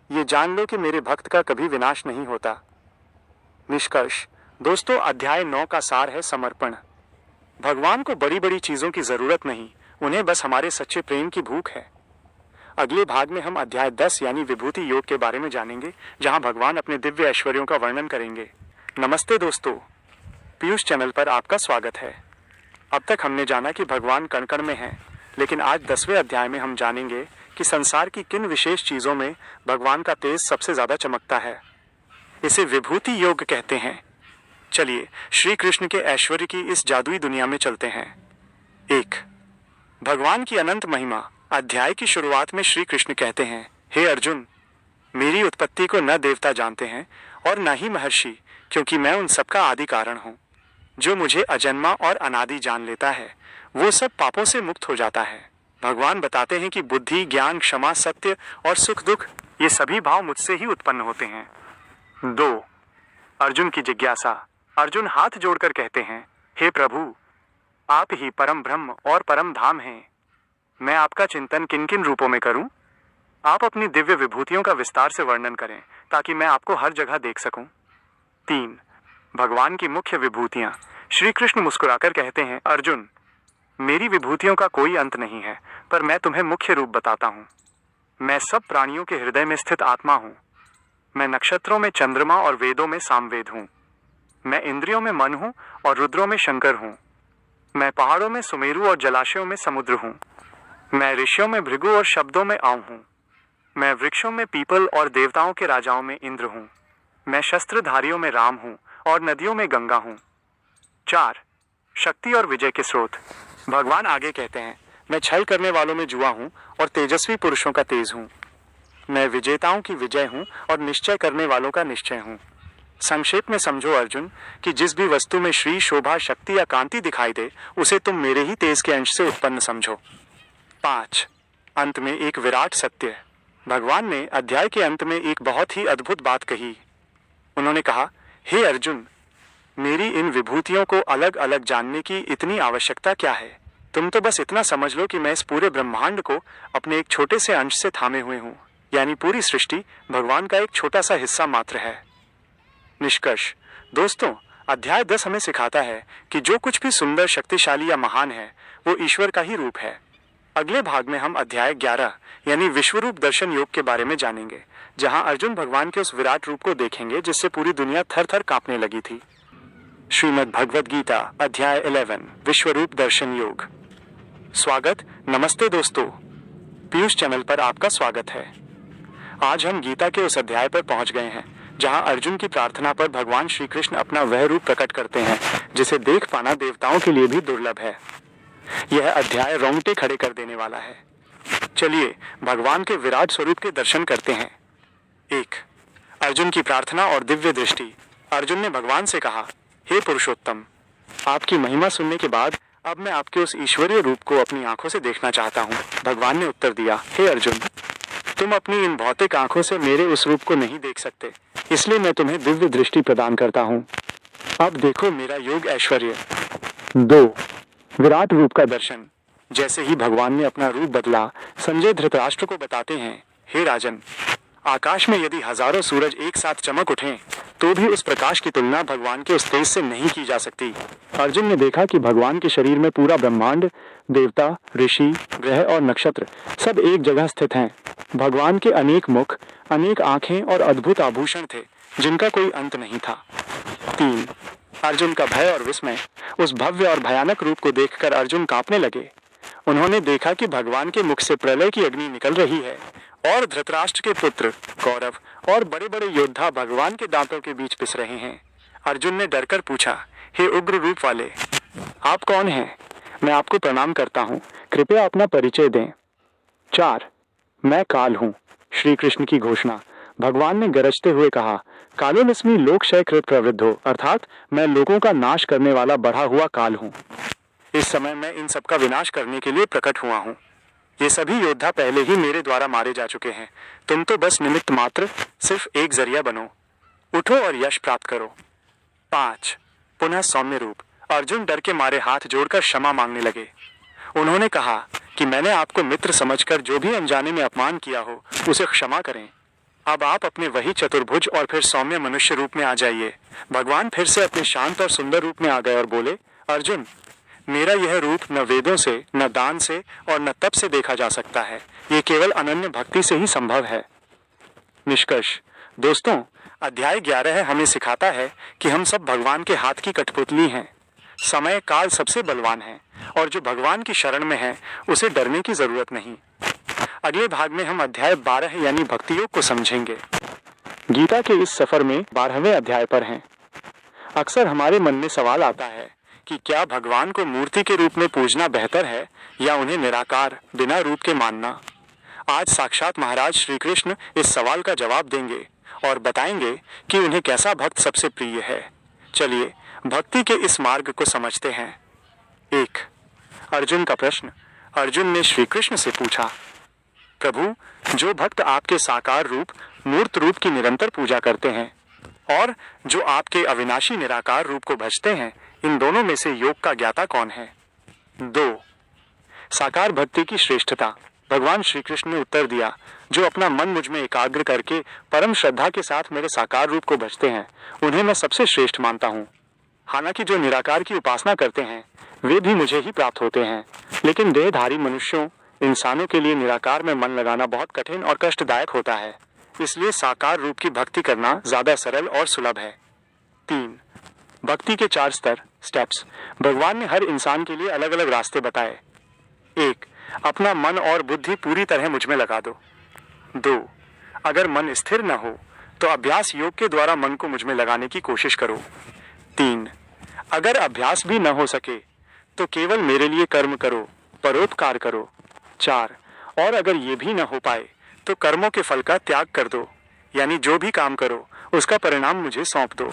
ये जान लो कि मेरे भक्त का कभी विनाश नहीं होता। निष्कर्ष। दोस्तों, अध्याय 9 का सार है समर्पण। भगवान को बड़ी बड़ी चीजों की जरूरत नहीं, उन्हें बस हमारे सच्चे प्रेम की भूख है। अगले भाग में हम अध्याय 10 यानी विभूति योग के बारे में जानेंगे, जहां भगवान अपने दिव्य ऐश्वर्यों का वर्णन करेंगे। नमस्ते दोस्तों, पीयूष चैनल पर आपका स्वागत है। अब तक हमने जाना कि भगवान कण कण में हैं, लेकिन आज 10वें अध्याय में हम जानेंगे कि संसार की किन विशेष चीजों में भगवान का तेज सबसे ज्यादा चमकता है। इसे विभूति योग कहते हैं। चलिए श्री कृष्ण के ऐश्वर्य की इस जादुई दुनिया में चलते हैं। 1. भगवान की अनंत महिमा। अध्याय की शुरुआत में श्री कृष्ण कहते हैं, हे अर्जुन, मेरी उत्पत्ति को न देवता जानते हैं और न ही महर्षि, क्योंकि मैं उन सबका आदि कारण हूँ। जो मुझे अजन्मा और अनादि जान लेता है वो सब पापों से मुक्त हो जाता है। भगवान बताते हैं कि बुद्धि, ज्ञान, क्षमा, सत्य और सुख दुख ये सभी भाव मुझसे ही उत्पन्न होते हैं। 2. अर्जुन की जिज्ञासा। अर्जुन हाथ जोड़कर कहते हैं, हे प्रभु, आप ही परम ब्रह्म और परम धाम हैं। मैं आपका चिंतन किन किन रूपों में करूं? आप अपनी दिव्य विभूतियों का विस्तार से वर्णन करें ताकि मैं आपको हर जगह देख सकूं। 3. भगवान की मुख्य विभूतियां। श्री कृष्ण मुस्कुराकर कहते हैं, अर्जुन, मेरी विभूतियों का कोई अंत नहीं है, पर मैं तुम्हें मुख्य रूप बताता हूँ। मैं सब प्राणियों के हृदय में स्थित आत्मा हूँ। मैं नक्षत्रों में चंद्रमा और वेदों में सामवेद हूँ। मैं इंद्रियों में मन हूँ और रुद्रों में शंकर हूँ। मैं पहाड़ों में सुमेरु और जलाशयों में समुद्र हूँ। मैं ऋषियों में भृगु और शब्दों में आऊं हूँ। मैं वृक्षों में पीपल और देवताओं के राजाओं में इंद्र हूँ। मैं शस्त्रधारियों में राम हूँ और नदियों में गंगा हूँ। 4. शक्ति और विजय के स्रोत। भगवान आगे कहते हैं, मैं छल करने वालों में जुआ हूँ और तेजस्वी पुरुषों का तेज हूँ। मैं विजेताओं की विजय हूँ और निश्चय करने वालों का निश्चय हूँ। संक्षेप में समझो अर्जुन कि जिस भी वस्तु में श्री, शोभा, शक्ति या कांति दिखाई दे उसे तुम मेरे ही तेज के अंश से उत्पन्न समझो। 5. अंत में एक विराट सत्य। भगवान ने अध्याय के अंत में एक बहुत ही अद्भुत बात कही। उन्होंने कहा, हे अर्जुन, मेरी इन विभूतियों को अलग अलग जानने की इतनी आवश्यकता क्या है? तुम तो बस इतना समझ लो कि मैं इस पूरे ब्रह्मांड को अपने एक छोटे से अंश से थामे हुए हूँ, यानी पूरी सृष्टि भगवान का एक छोटा सा हिस्सा मात्र है। निष्कर्ष। दोस्तों, अध्याय 10 हमें सिखाता है कि जो कुछ भी सुंदर, शक्तिशाली या महान है वो ईश्वर का ही रूप है। अगले भाग में हम अध्याय 11 यानी विश्वरूप दर्शन योग के बारे में जानेंगे, जहां अर्जुन भगवान के उस विराट रूप को देखेंगे जिससे पूरी दुनिया थर थर कांपने लगी थी। श्रीमद् भगवद गीता अध्याय 11 विश्वरूप दर्शन योग। स्वागत, नमस्ते दोस्तों, पीयूष चैनल पर आपका स्वागत है। आज हम गीता के उस अध्याय पर पहुंच गए हैं जहां अर्जुन की प्रार्थना पर भगवान श्री कृष्ण अपना वह रूप प्रकट करते हैं जिसे देख पाना देवताओं के लिए भी दुर्लभ है। यह अध्याय रोंगटे खड़े कर देने वाला है। चलिए भगवान के विराट स्वरूप के दर्शन करते हैं। 1. अर्जुन की प्रार्थना और दिव्य दृष्टि। अर्जुन ने भगवान से कहा, हे पुरुषोत्तम, आपकी महिमा सुनने के बाद अब मैं आपके उस ईश्वरीय रूप को अपनी आंखों से देखना चाहता हूँ। भगवान ने उत्तर दिया, हे अर्जुन, तुम अपनी इन भौतिक आंखों से मेरे उस रूप को नहीं देख सकते, इसलिए मैं तुम्हें दिव्य दृष्टि प्रदान करता हूँ। अब देखो मेरा योग ऐश्वर्य। 2. विराट रूप का दर्शन। जैसे ही भगवान ने अपना रूप बदला, संजय धृतराष्ट्र को बताते हैं, हे राजन, आकाश में यदि हजारों सूरज एक साथ चमक उठें तो भी उस प्रकाश की तुलना भगवान के उस तेज से नहीं की जा सकती। अर्जुन ने देखा कि भगवान के शरीर में पूरा ब्रह्मांड, देवता, ऋषि, ग्रह और नक्षत्र सब एक जगह स्थित हैं। भगवान के अनेक मुख, अनेक आंखें और अद्भुत आभूषण थे जिनका कोई अंत नहीं था। 3. अर्जुन का भय और विस्मय। उस भव्य और भयानक रूप को देखकर अर्जुन कांपने लगे। उन्होंने देखा कि भगवान के मुख से प्रलय की अग्नि निकल रही है और धृतराष्ट्र के पुत्र कौरव और बड़े बड़े योद्धा भगवान के दांतों के बीच पिस रहे हैं। अर्जुन ने डरकर पूछा, हे उग्र रूप वाले, आप कौन हैं? मैं आपको प्रणाम करता हूँ, कृपया अपना परिचय दें। 4. मैं काल हूँ। श्री कृष्ण की घोषणा। भगवान ने गरजते हुए कहा, कालोनिस्मी लोकक्षय कृत प्रवृद्धो, अर्थात मैं लोगों का नाश करने वाला बढ़ा हुआ काल हूँ। इस समय मैं इन सबका विनाश करने के लिए प्रकट हुआ हूँ। ये सभी योद्धा पहले ही मेरे द्वारा मारे जा चुके हैं। तुम तो बस निमित्त मात्र, सिर्फ एक जरिया बनो। उठो और यश प्राप्त करो। 5. पुनः सौम्य रूप। अर्जुन डर के मारे हाथ जोड़कर क्षमा मांगने लगे। उन्होंने कहा कि मैंने आपको मित्र समझकर जो भी अनजाने में अपमान किया हो उसे क्षमा करें। अब आप अपने वही चतुर्भुज और फिर सौम्य मनुष्य रूप में आ जाइए। भगवान फिर से अपने शांत और सुंदर रूप में आ गए और बोले, अर्जुन, मेरा यह रूप न वेदों से, न दान से और न तप से देखा जा सकता है। ये केवल अनन्य भक्ति से ही संभव है। निष्कर्ष दोस्तों, अध्याय 11 हमें सिखाता है कि हम सब भगवान के हाथ की कठपुतली हैं। समय काल सबसे बलवान है और जो भगवान की शरण में है उसे डरने की जरूरत नहीं। अगले भाग में हम अध्याय 12 यानी भक्ति योग को समझेंगे। गीता के इस सफर में 12वें अध्याय पर हैं। अक्सर हमारे मन में सवाल आता है कि क्या भगवान को मूर्ति के रूप में पूजना बेहतर है या उन्हें निराकार बिना रूप के मानना। आज साक्षात महाराज श्री कृष्ण इस सवाल का जवाब देंगे और बताएंगे कि उन्हें कैसा भक्त सबसे प्रिय है। चलिए भक्ति के इस मार्ग को समझते हैं। 1. अर्जुन का प्रश्न। अर्जुन ने श्री कृष्ण से पूछा, प्रभु, जो भक्त आपके साकार रूप मूर्त रूप की निरंतर पूजा करते हैं और जो आपके अविनाशी निराकार रूप को भजते हैं, इन दोनों में से योग का ज्ञाता कौन है। 2. साकार भक्ति की श्रेष्ठता। भगवान श्री कृष्ण ने उत्तर दिया, जो अपना मन मुझ में एकाग्र करके परम श्रद्धा के साथ मेरे साकार रूप को भजते हैं, उन्हें मैं सबसे श्रेष्ठ मानता हूँ। हालांकि जो निराकार की उपासना करते हैं वे भी मुझे ही प्राप्त होते हैं, लेकिन देहधारी मनुष्यों इंसानों के लिए निराकार में मन लगाना बहुत कठिन और कष्टदायक होता है। इसलिए साकार रूप की भक्ति करना ज्यादा सरल और सुलभ है। 3. भक्ति के 4 स्तर स्टेप्स। भगवान ने हर इंसान के लिए अलग अलग रास्ते बताए। 1. अपना मन और बुद्धि पूरी तरह मुझ में लगा दो। 2. अगर मन स्थिर न हो तो अभ्यास योग के द्वारा मन को मुझ में लगाने की कोशिश करो। 3. अगर अभ्यास भी न हो सके तो केवल मेरे लिए कर्म करो, परोपकार करो। 4. और अगर ये भी न हो पाए तो कर्मों के फल का त्याग कर दो, यानी जो भी काम करो उसका परिणाम मुझे सौंप दो।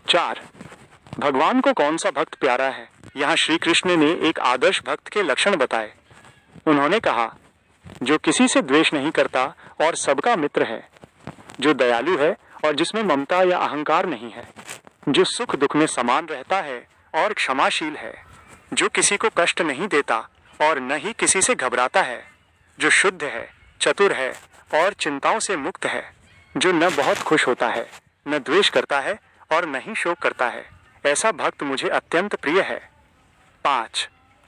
4. भगवान को कौन सा भक्त प्यारा है। यहाँ श्री कृष्ण ने एक आदर्श भक्त के लक्षण बताए। उन्होंने कहा, जो किसी से द्वेष नहीं करता और सबका मित्र है, जो दयालु है और जिसमें ममता या अहंकार नहीं है, जो सुख दुख में समान रहता है और क्षमाशील है, जो किसी को कष्ट नहीं देता और न ही किसी से घबराता है, जो शुद्ध है, चतुर है और चिंताओं से मुक्त है, जो न बहुत खुश होता है, न द्वेष करता है और न ही शोक करता है, ऐसा भक्त मुझे अत्यंत प्रिय है। 5.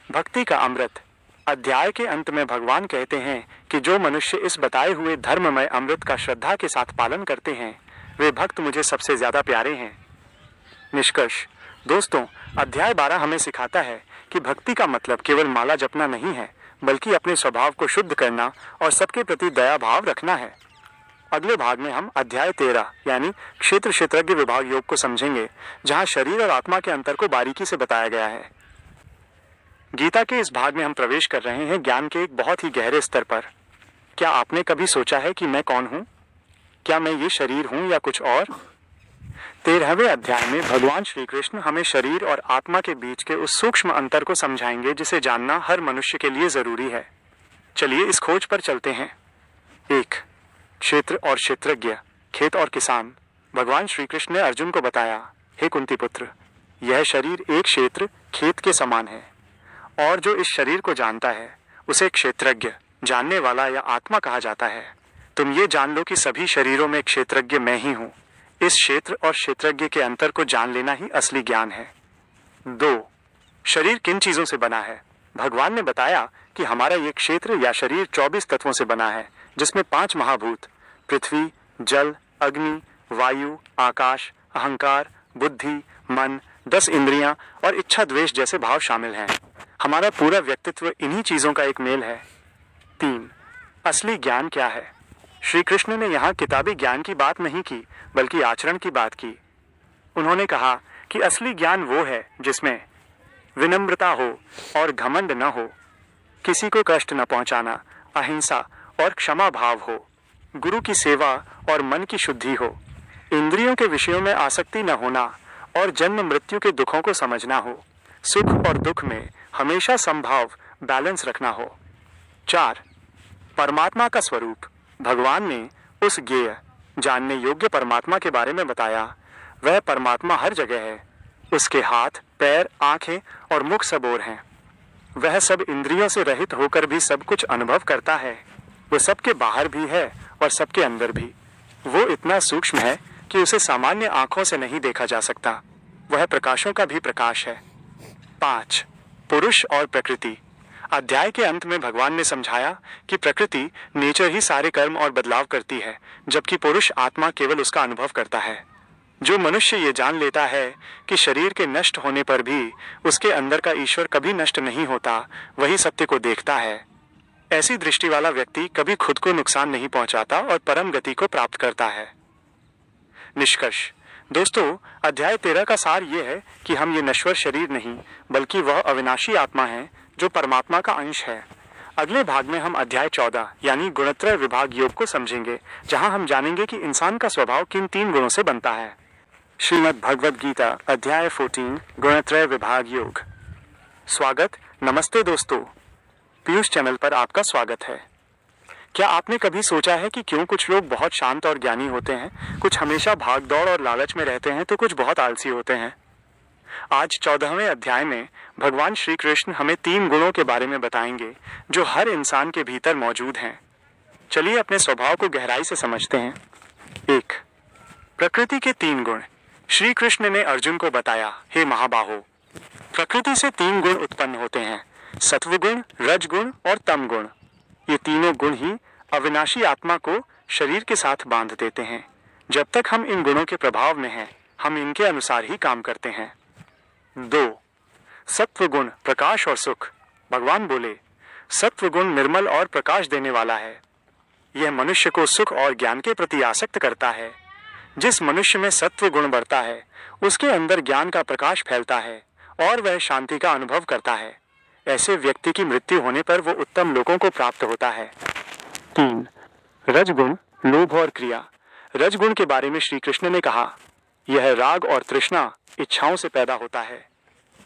भक्ति का अमृत। अध्याय के अंत में भगवान कहते हैं कि जो मनुष्य इस बताए हुए धर्ममय अमृत का श्रद्धा के साथ पालन करते हैं वे भक्त मुझे सबसे ज्यादा प्यारे हैं। निष्कर्ष दोस्तों, अध्याय 12 हमें सिखाता है कि भक्ति का मतलब केवल माला जपना नहीं है, बल्कि अपने स्वभाव को शुद्ध करना और सबके प्रति दया भाव रखना है। अगले भाग में हम अध्याय 13 यानी क्षेत्र क्षेत्रज्ञ विभाग योग को समझेंगे, जहां शरीर और आत्मा के अंतर को बारीकी से बताया गया है। गीता के इस भाग में हम प्रवेश कर रहे हैं ज्ञान के एक बहुत ही गहरे स्तर पर। क्या आपने कभी सोचा है कि मैं कौन हूँ? क्या मैं ये शरीर हूँ या कुछ और? 13वें अध्याय में भगवान श्री कृष्ण हमें शरीर और आत्मा के बीच के उस सूक्ष्म अंतर को समझाएंगे जिसे जानना हर मनुष्य के लिए जरूरी है। चलिए इस खोज पर चलते हैं। 1. क्षेत्र और क्षेत्रज्ञ, खेत और किसान। भगवान श्री कृष्ण ने अर्जुन को बताया, हे कुंती पुत्र, यह शरीर एक क्षेत्र खेत के समान है और जो इस शरीर को जानता है उसे क्षेत्रज्ञ, जानने वाला या आत्मा कहा जाता है। तुम ये जान लो कि सभी शरीरों में क्षेत्रज्ञ मैं ही हूँ। इस क्षेत्र और क्षेत्रज्ञ के अंतर को जान लेना ही असली ज्ञान है। 2. शरीर किन चीजों से बना है। भगवान ने बताया कि हमारा ये क्षेत्र या शरीर 24 तत्वों से बना है, जिसमें 5 महाभूत पृथ्वी, जल, अग्नि, वायु, आकाश, अहंकार, बुद्धि, मन, 10 इंद्रियां और इच्छा द्वेष जैसे भाव शामिल हैं। हमारा पूरा व्यक्तित्व इन्हीं चीजों का एक मेल है। 3. असली ज्ञान क्या है। श्री कृष्ण ने यहाँ किताबी ज्ञान की बात नहीं की, बल्कि आचरण की बात की। उन्होंने कहा कि असली ज्ञान वो है जिसमें विनम्रता हो और घमंड न हो, किसी को कष्ट न पहुंचाना, अहिंसा और क्षमा भाव हो, गुरु की सेवा और मन की शुद्धि हो, इंद्रियों के विषयों में आसक्ति न होना और जन्म मृत्यु के दुखों को समझना हो, सुख और दुख में हमेशा संभाव बैलेंस रखना हो। 4. परमात्मा का स्वरूप। भगवान ने उस ज्ञेय जानने योग्य परमात्मा के बारे में बताया। वह परमात्मा हर जगह है। उसके हाथ, पैर, आंखें और मुख सब ओर हैं। वह सब इंद्रियों से रहित होकर भी सब कुछ अनुभव करता है। वो सबके बाहर भी है और सबके अंदर भी। वो इतना सूक्ष्म है कि उसे सामान्य आंखों से नहीं देखा जा सकता। वह प्रकाशों का भी प्रकाश है। 5. पुरुष और प्रकृति। अध्याय के अंत में भगवान ने समझाया कि प्रकृति नेचर ही सारे कर्म और बदलाव करती है, जबकि पुरुष आत्मा केवल उसका अनुभव करता है। जो मनुष्य ये जान लेता है कि शरीर के नष्ट होने पर भी उसके अंदर का ईश्वर कभी नष्ट नहीं होता, वही सत्य को देखता है। ऐसी दृष्टि वाला व्यक्ति कभी खुद को नुकसान नहीं पहुंचाता और परम गति को प्राप्त करता है। निष्कर्ष दोस्तों, अध्याय 13 का सार ये है कि हम ये नश्वर शरीर नहीं बल्कि वह अविनाशी आत्मा है जो परमात्मा का अंश है। अगले भाग में हम अध्याय 14 यानी गुणत्रय विभाग योग को समझेंगे, जहां हम जानेंगे कि इंसान का स्वभाव किन 3 गुणों से बनता है। श्रीमद् भगवद गीता अध्याय 14 गुणत्रय विभाग योग। स्वागत, नमस्ते दोस्तों, पीयूष चैनल पर आपका स्वागत है। क्या आपने कभी सोचा है कि क्यों कुछ लोग बहुत शांत और ज्ञानी होते हैं, कुछ हमेशा भाग दौड़ और लालच में रहते हैं, तो कुछ बहुत आलसी होते हैं। आज 14वें अध्याय में भगवान श्री कृष्ण हमें 3 गुणों के बारे में बताएंगे जो हर इंसान के भीतर मौजूद हैं। चलिए अपने स्वभाव को गहराई से समझते हैं। 1. प्रकृति के 3 गुण। श्री कृष्ण ने अर्जुन को बताया, हे महाबाहो, प्रकृति से 3 गुण उत्पन्न होते हैं, सत्वगुण, रजगुण और तमगुण। ये तीनों गुण ही अविनाशी आत्मा को शरीर के साथ बांध देते हैं। जब तक हम इन गुणों के प्रभाव में हैं, हम इनके अनुसार ही काम करते हैं। 2. सत्वगुण, प्रकाश और सुख। भगवान बोले, सत्वगुण निर्मल और प्रकाश देने वाला है। यह मनुष्य को सुख और ज्ञान के प्रति आसक्त करता है। जिस मनुष्य में सत्व गुण बढ़ता है, उसके अंदर ज्ञान का प्रकाश फैलता है और वह शांति का अनुभव करता है। ऐसे व्यक्ति की मृत्यु होने पर वो उत्तम लोकों को प्राप्त होता है। 3. रजगुण, लोभ और क्रिया। रजगुण के बारे में श्री कृष्ण ने कहा, यह राग और तृष्णा इच्छाओं से पैदा होता है।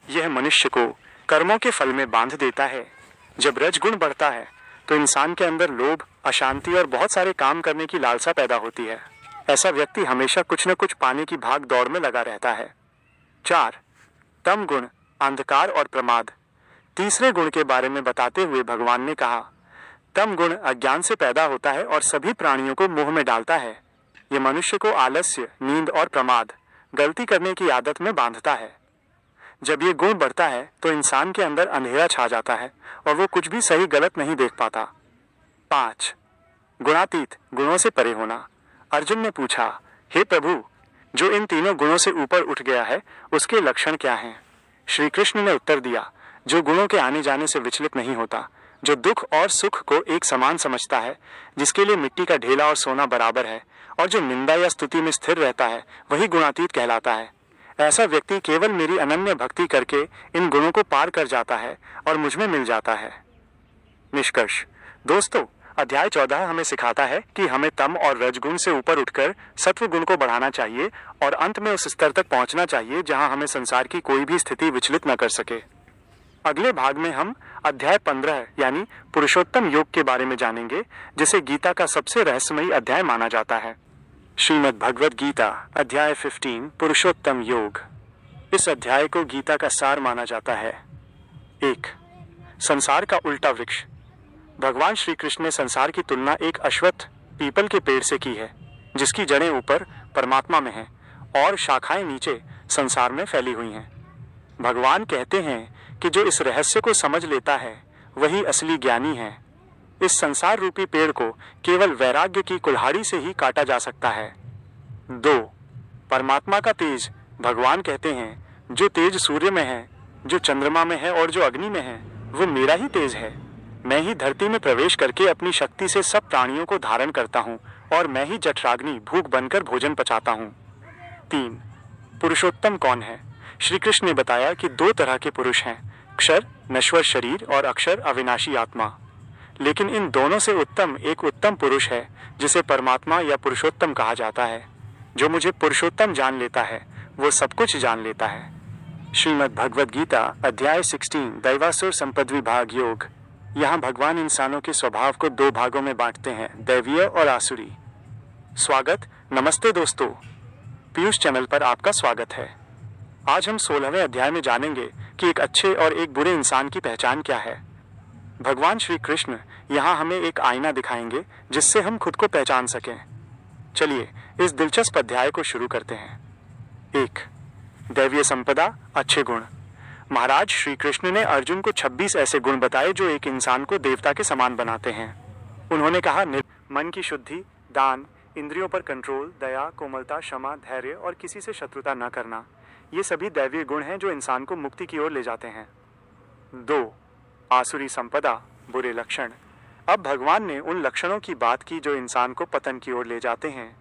यह मनुष्य को कर्मों के फल में बांध देता है। जब रजगुण बढ़ता है तो इंसान के अंदर लोभ, अशांति और बहुत सारे काम करने की लालसा पैदा होती है। ऐसा व्यक्ति हमेशा कुछ न कुछ पाने की भाग दौड़ में लगा रहता है। 4. तम गुण, अंधकार और प्रमाद। तीसरे गुण के बारे में बताते हुए भगवान ने कहा, तम गुण अज्ञान से पैदा होता है और सभी प्राणियों को मोह में डालता है। ये मनुष्य को आलस्य, नींद और प्रमाद, गलती करने की आदत में बांधता है। जब ये गुण बढ़ता है तो इंसान के अंदर अंधेरा छा जाता है और वो कुछ भी सही गलत नहीं देख पाता। 5. गुणातीत, गुणों से परे होना। अर्जुन ने पूछा, हे प्रभु, जो इन तीनों गुणों से ऊपर उठ गया है उसके लक्षण क्या हैं? श्री कृष्ण ने उत्तर दिया, जो गुणों के आने जाने से विचलित नहीं होता, जो दुख और सुख को एक समान समझता है, जिसके लिए मिट्टी का ढेला और सोना बराबर है, और जो निंदा या स्तुति में स्थिर रहता है, वही गुणातीत कहलाता है। ऐसा व्यक्ति केवल मेरी अनन्य भक्ति करके इन गुणों को पार कर जाता है और मुझ में मिल जाता है। निष्कर्ष दोस्तों, अध्याय 14 हमें सिखाता है कि हमें तम और रजगुण से ऊपर उठकर सत्व गुण को बढ़ाना चाहिए और अंत में उस स्तर तक पहुंचना चाहिए जहां हमें संसार की कोई भी स्थिति विचलित न कर सके। अगले भाग में हम अध्याय 15 यानी पुरुषोत्तम योग के बारे में जानेंगे, जिसे गीता का सबसे रहस्यमयी अध्याय माना जाता है। श्रीमद् भगवद गीता अध्याय 15 पुरुषोत्तम योग। इस अध्याय को गीता का सार माना जाता है। 1. संसार का उल्टा वृक्ष। भगवान श्री कृष्ण ने संसार की तुलना एक अश्वत्थ पीपल के पेड़ से की है, जिसकी जड़ें ऊपर परमात्मा में हैं और शाखाएं नीचे संसार में फैली हुई हैं। भगवान कहते हैं कि जो इस रहस्य को समझ लेता है वही असली ज्ञानी है। इस संसार रूपी पेड़ को केवल वैराग्य की कुल्हाड़ी से ही काटा जा सकता है। 2. परमात्मा का तेज। भगवान कहते हैं, जो तेज सूर्य में है, जो चंद्रमा में है और जो अग्नि में है, वो मेरा ही तेज है। मैं ही धरती में प्रवेश करके अपनी शक्ति से सब प्राणियों को धारण करता हूँ और मैं ही जठराग्नि भूख बनकर भोजन पचाता हूँ। 3. पुरुषोत्तम कौन है? श्री कृष्ण ने बताया कि 2 तरह के पुरुष हैं, क्षर नश्वर शरीर और अक्षर अविनाशी आत्मा। लेकिन इन दोनों से उत्तम एक उत्तम पुरुष है जिसे परमात्मा या पुरुषोत्तम कहा जाता है। जो मुझे पुरुषोत्तम जान लेता है वो सब कुछ जान लेता है। श्रीमद् भगवद गीता अध्याय 16 दैवासुर संपद्विभाग योग। यहाँ भगवान इंसानों के स्वभाव को 2 भागों में बांटते हैं, दैवीय और आसुरी। स्वागत, नमस्ते दोस्तों, पीयूष चैनल पर आपका स्वागत है। आज हम 16वें अध्याय में जानेंगे कि एक अच्छे और एक बुरे इंसान की पहचान क्या है। भगवान श्री कृष्ण यहाँ हमें एक आईना दिखाएंगे जिससे हम खुद को पहचान सकें। चलिए इस दिलचस्प अध्याय को शुरू करते हैं। 1. दैवीय संपदा, अच्छे गुण। महाराज श्री कृष्ण ने अर्जुन को 26 ऐसे गुण बताए जो एक इंसान को देवता के समान बनाते हैं। उन्होंने कहा, मन की शुद्धि, दान, इंद्रियों पर कंट्रोल, दया, कोमलता, क्षमा, धैर्य और किसी से शत्रुता न करना, ये सभी दैवीय गुण हैं जो इंसान को मुक्ति की ओर ले जाते हैं। 2. आसुरी संपदा, बुरे लक्षण। अब भगवान ने उन लक्षणों की बात की जो इंसान को पतन की ओर ले जाते हैं।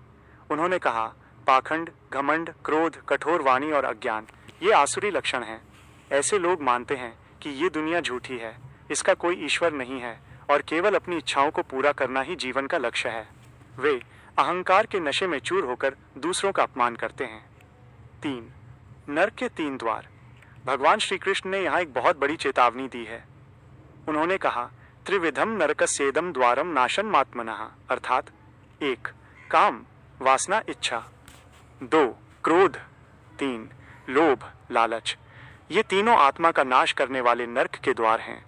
उन्होंने कहा, पाखंड, घमंड, क्रोध, कठोर वाणी और अज्ञान, ये आसुरी लक्षण हैं। ऐसे लोग मानते हैं कि ये दुनिया झूठी है, इसका कोई ईश्वर नहीं है और केवल अपनी इच्छाओं को पूरा करना ही जीवन का लक्ष्य है। वे अहंकार के नशे में चूर होकर दूसरों का अपमान करते हैं। 3. नरक के 3 द्वार। भगवान श्री कृष्ण ने यहाँ एक बहुत बड़ी चेतावनी दी है। उन्होंने कहा, त्रिविधम नरकस्येदम द्वारम नाशन मात्मनः, अर्थात 1. काम, वासना, इच्छा, 2. क्रोध, 3. लोभ, लालच। ये तीनों आत्मा का नाश करने वाले नरक के द्वार हैं।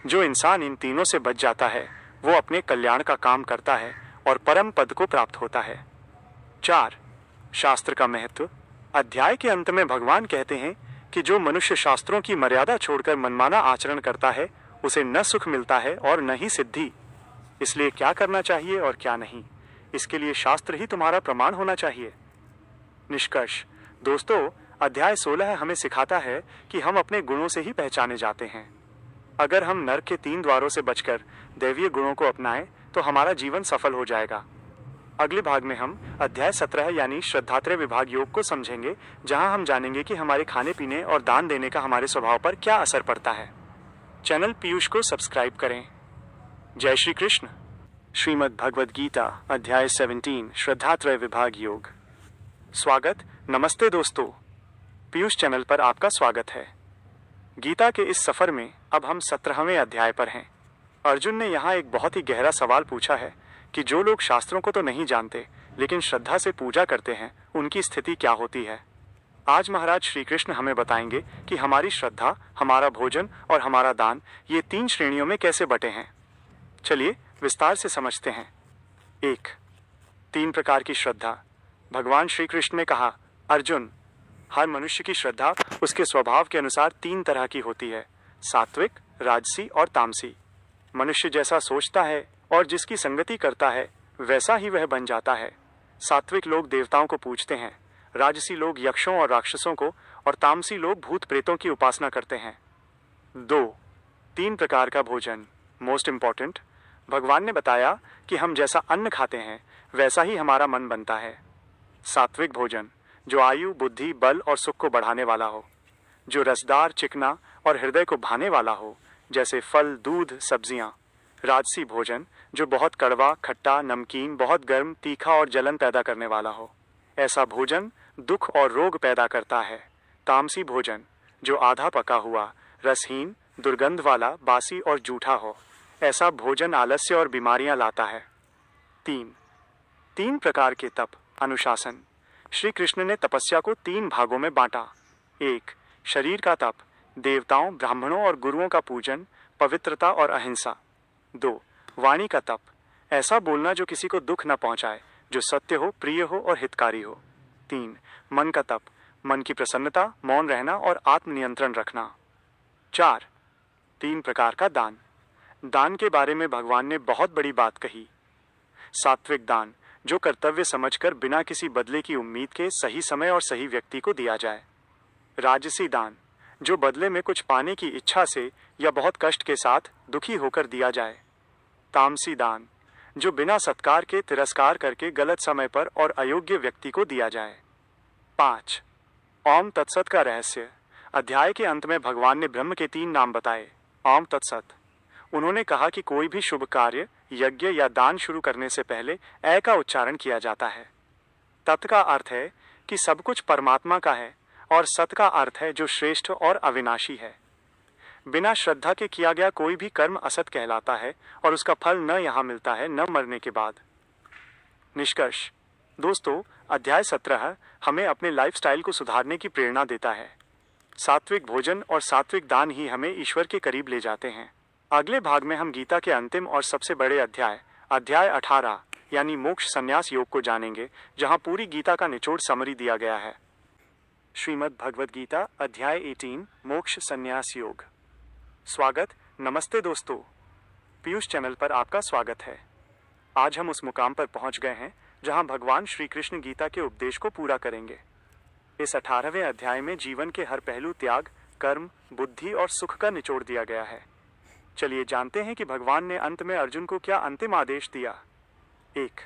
जो इंसान इन तीनों से बच जाता है वो अपने कल्याण का काम करता है और परम पद को प्राप्त होता है। 4. शास्त्र का महत्व। अध्याय के अंत में भगवान कहते हैं कि जो मनुष्य शास्त्रों की मर्यादा छोड़कर मनमाना आचरण करता है उसे न सुख मिलता है और न ही सिद्धि। इसलिए क्या करना चाहिए और क्या नहीं, इसके लिए शास्त्र ही तुम्हारा प्रमाण होना चाहिए। निष्कर्ष। दोस्तों, अध्याय 16 हमें सिखाता है कि हम अपने गुणों से ही पहचाने जाते हैं। अगर हम नरक के 3 द्वारों से बचकर दैवीय गुणों को अपनाएं तो हमारा जीवन सफल हो जाएगा। अगले भाग में हम अध्याय 17 यानी श्रद्धात्रय विभाग योग को समझेंगे, जहां हम जानेंगे कि हमारे खाने पीने और दान देने का हमारे स्वभाव पर क्या असर पड़ता है। चैनल पीयूष को सब्सक्राइब करें। जय श्री कृष्ण। श्रीमद् भगवद गीता अध्याय 17 श्रद्धात्रय विभाग योग। स्वागत, नमस्ते दोस्तों, पीयूष चैनल पर आपका स्वागत है। गीता के इस सफर में अब हम 17वें अध्याय पर हैं। अर्जुन ने यहाँ एक बहुत ही गहरा सवाल पूछा है कि जो लोग शास्त्रों को तो नहीं जानते लेकिन श्रद्धा से पूजा करते हैं, उनकी स्थिति क्या होती है। आज महाराज श्री कृष्ण हमें बताएंगे कि हमारी श्रद्धा, हमारा भोजन और हमारा दान, ये 3 श्रेणियों में कैसे बटे हैं। चलिए विस्तार से समझते हैं। 1. 3 प्रकार की श्रद्धा। भगवान श्री कृष्ण ने कहा, अर्जुन, हर मनुष्य की श्रद्धा उसके स्वभाव के अनुसार 3 तरह की होती है, सात्विक, राजसी और तामसी। मनुष्य जैसा सोचता है और जिसकी संगति करता है वैसा ही वह बन जाता है। सात्विक लोग देवताओं को पूजते हैं, राजसी लोग यक्षों और राक्षसों को और तामसी लोग भूत प्रेतों की उपासना करते हैं। 2. 3 प्रकार का भोजन। Most important. भगवान ने बताया कि हम जैसा अन्न खाते हैं वैसा ही हमारा मन बनता है। सात्विक भोजन, जो आयु, बुद्धि, बल और सुख को बढ़ाने वाला हो, जो रसदार, चिकना और हृदय को भाने वाला हो, जैसे फल, दूध, सब्जियां। राजसी भोजन, जो बहुत कड़वा, खट्टा, नमकीन, बहुत गर्म, तीखा और जलन पैदा करने वाला हो। ऐसा भोजन दुख और रोग पैदा करता है। तामसी भोजन, जो आधा पका हुआ, रसहीन, दुर्गंध वाला, बासी और जूठा हो। ऐसा भोजन आलस्य और बीमारियां लाता है। 3 प्रकार के तप। अनुशासन। श्री कृष्ण ने तपस्या को 3 भागों में बांटा। 1. शरीर का तप, देवताओं, ब्राह्मणों और गुरुओं का पूजन, पवित्रता और अहिंसा। 2. वाणी का तप, ऐसा बोलना जो किसी को दुख न पहुंचाए, जो सत्य हो, प्रिय हो और हितकारी हो। 3. मन का तप, मन की प्रसन्नता, मौन रहना और आत्मनियंत्रण रखना। 4. 3 प्रकार का दान। दान के बारे में भगवान ने बहुत बड़ी बात कही। सात्विक दान, जो कर्तव्य समझकर बिना किसी बदले की उम्मीद के सही समय और सही व्यक्ति को दिया जाए। राजसी दान, जो बदले में कुछ पाने की इच्छा से या बहुत कष्ट के साथ दुखी होकर दिया जाए। तामसी दान, जो बिना सत्कार के तिरस्कार करके गलत समय पर और अयोग्य व्यक्ति को दिया जाए। 5. ओम तत्सत का रहस्य। अध्याय के अंत में भगवान ने ब्रह्म के 3 नाम बताए। ओम तत्सत। उन्होंने कहा कि कोई भी शुभ कार्य, यज्ञ या दान शुरू करने से पहले ऐ का उच्चारण किया जाता है। तत् का अर्थ है कि सब कुछ परमात्मा का है और सत का अर्थ है जो श्रेष्ठ और अविनाशी है। बिना श्रद्धा के किया गया कोई भी कर्म असत कहलाता है और उसका फल न यहाँ मिलता है न मरने के बाद। निष्कर्ष। दोस्तों, अध्याय 17 हमें अपने लाइफस्टाइल को सुधारने की प्रेरणा देता है। सात्विक भोजन और सात्विक दान ही हमें ईश्वर के करीब ले जाते हैं। अगले भाग में हम गीता के अंतिम और सबसे बड़े अध्याय 18 यानी मोक्ष संन्यास योग को जानेंगे, जहां पूरी गीता का निचोड़ समरी दिया गया है। श्रीमद् भगवद गीता अध्याय 18 मोक्ष संन्यास योग। स्वागत, नमस्ते दोस्तों, पीयूष चैनल पर आपका स्वागत है। आज हम उस मुकाम पर पहुंच गए हैं जहां भगवान श्री कृष्ण गीता के उपदेश को पूरा करेंगे। इस 18वें अध्याय में जीवन के हर पहलू त्याग, कर्म, बुद्धि और सुख का निचोड़ दिया गया है। चलिए जानते हैं कि भगवान ने अंत में अर्जुन को क्या अंतिम आदेश दिया। 1.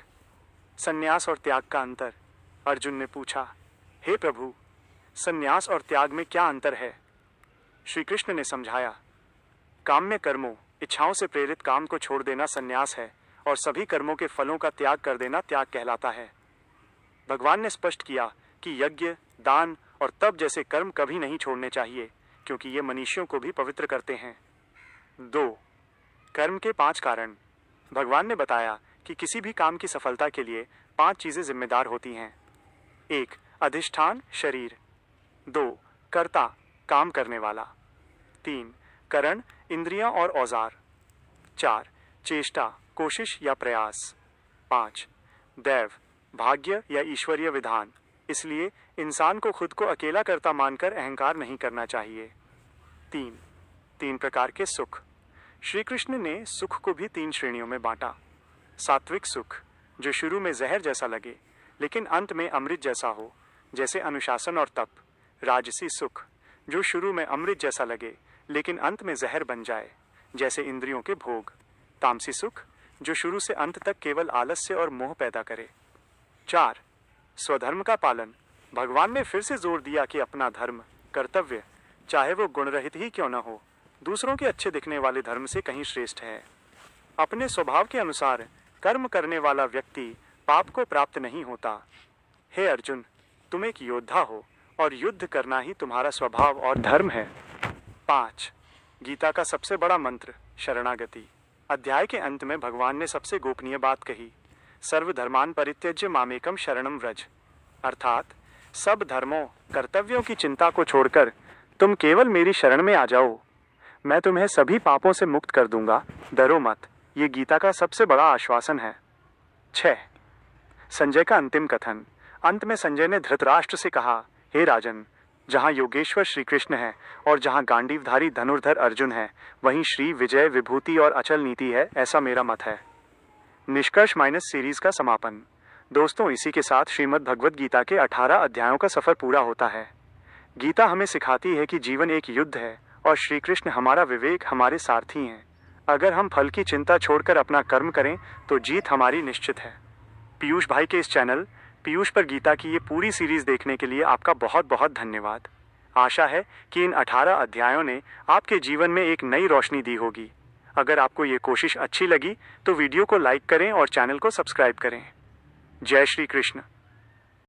संन्यास और त्याग का अंतर। अर्जुन ने पूछा, हे प्रभु, संन्यास और त्याग में क्या अंतर है? श्री कृष्ण ने समझाया, काम्य कर्मों, इच्छाओं से प्रेरित काम को छोड़ देना संन्यास है और सभी कर्मों के फलों का त्याग कर देना त्याग कहलाता है। भगवान ने स्पष्ट किया कि यज्ञ, दान और तप जैसे कर्म कभी नहीं छोड़ने चाहिए, क्योंकि ये मनुष्यों को भी पवित्र करते हैं। 2. कर्म के 5 कारण। भगवान ने बताया कि किसी भी काम की सफलता के लिए 5 चीजें जिम्मेदार होती हैं। 1. अधिष्ठान, शरीर। 2. कर्ता, काम करने वाला। 3. करण, इंद्रियां और औजार। 4. चेष्टा, कोशिश या प्रयास। 5. दैव, भाग्य या ईश्वरीय विधान। इसलिए इंसान को खुद को अकेला कर्ता मानकर अहंकार नहीं करना चाहिए। 3 प्रकार के सुख। श्री कृष्ण ने सुख को भी 3 श्रेणियों में बांटा। सात्विक सुख, जो शुरू में जहर जैसा लगे लेकिन अंत में अमृत जैसा हो, जैसे अनुशासन और तप। राजसी सुख, जो शुरू में अमृत जैसा लगे लेकिन अंत में जहर बन जाए, जैसे इंद्रियों के भोग। तामसी सुख, जो शुरू से अंत तक केवल आलस्य और मोह पैदा करे। 4. स्वधर्म का पालन। भगवान ने फिर से जोर दिया कि अपना धर्म, कर्तव्य, चाहे वो गुणरहित ही क्यों न हो, दूसरों के अच्छे दिखने वाले धर्म से कहीं श्रेष्ठ है। अपने स्वभाव के अनुसार कर्म करने वाला व्यक्ति पाप को प्राप्त नहीं होता। हे अर्जुन, तुम एक योद्धा हो और युद्ध करना ही तुम्हारा स्वभाव और धर्म है। 5. गीता का सबसे बड़ा मंत्र, शरणागति। अध्याय के अंत में भगवान ने सबसे गोपनीय बात कही, सर्वधर्मान् परित्यज्य मामेकम शरणम व्रज। अर्थात सब धर्मों, कर्तव्यों की चिंता को छोड़कर तुम केवल मेरी शरण में आ जाओ, मैं तुम्हें सभी पापों से मुक्त कर दूंगा, डरो मत। ये गीता का सबसे बड़ा आश्वासन है। 6. संजय का अंतिम कथन। अंत में संजय ने धृतराष्ट्र से कहा, हे राजन, जहाँ योगेश्वर श्री कृष्ण है और जहाँ गांडीवधारी धनुर्धर अर्जुन है, वहीं श्री विजय, विभूति और अचल नीति है, ऐसा मेरा मत है। निष्कर्ष माइनस सीरीज का समापन। दोस्तों, इसी के साथ श्रीमद् भगवद गीता के 18 अध्यायों का सफर पूरा होता है। गीता हमें सिखाती है कि जीवन एक युद्ध है और श्री कृष्ण हमारा विवेक, हमारे सारथी हैं। अगर हम फल की चिंता छोड़कर अपना कर्म करें तो जीत हमारी निश्चित है। पीयूष भाई के इस चैनल पीयूष पर गीता की ये पूरी सीरीज देखने के लिए आपका बहुत बहुत धन्यवाद। आशा है कि इन 18 अध्यायों ने आपके जीवन में एक नई रोशनी दी होगी। अगर आपको ये कोशिश अच्छी लगी तो वीडियो को लाइक करें और चैनल को सब्सक्राइब करें। जय श्री कृष्ण।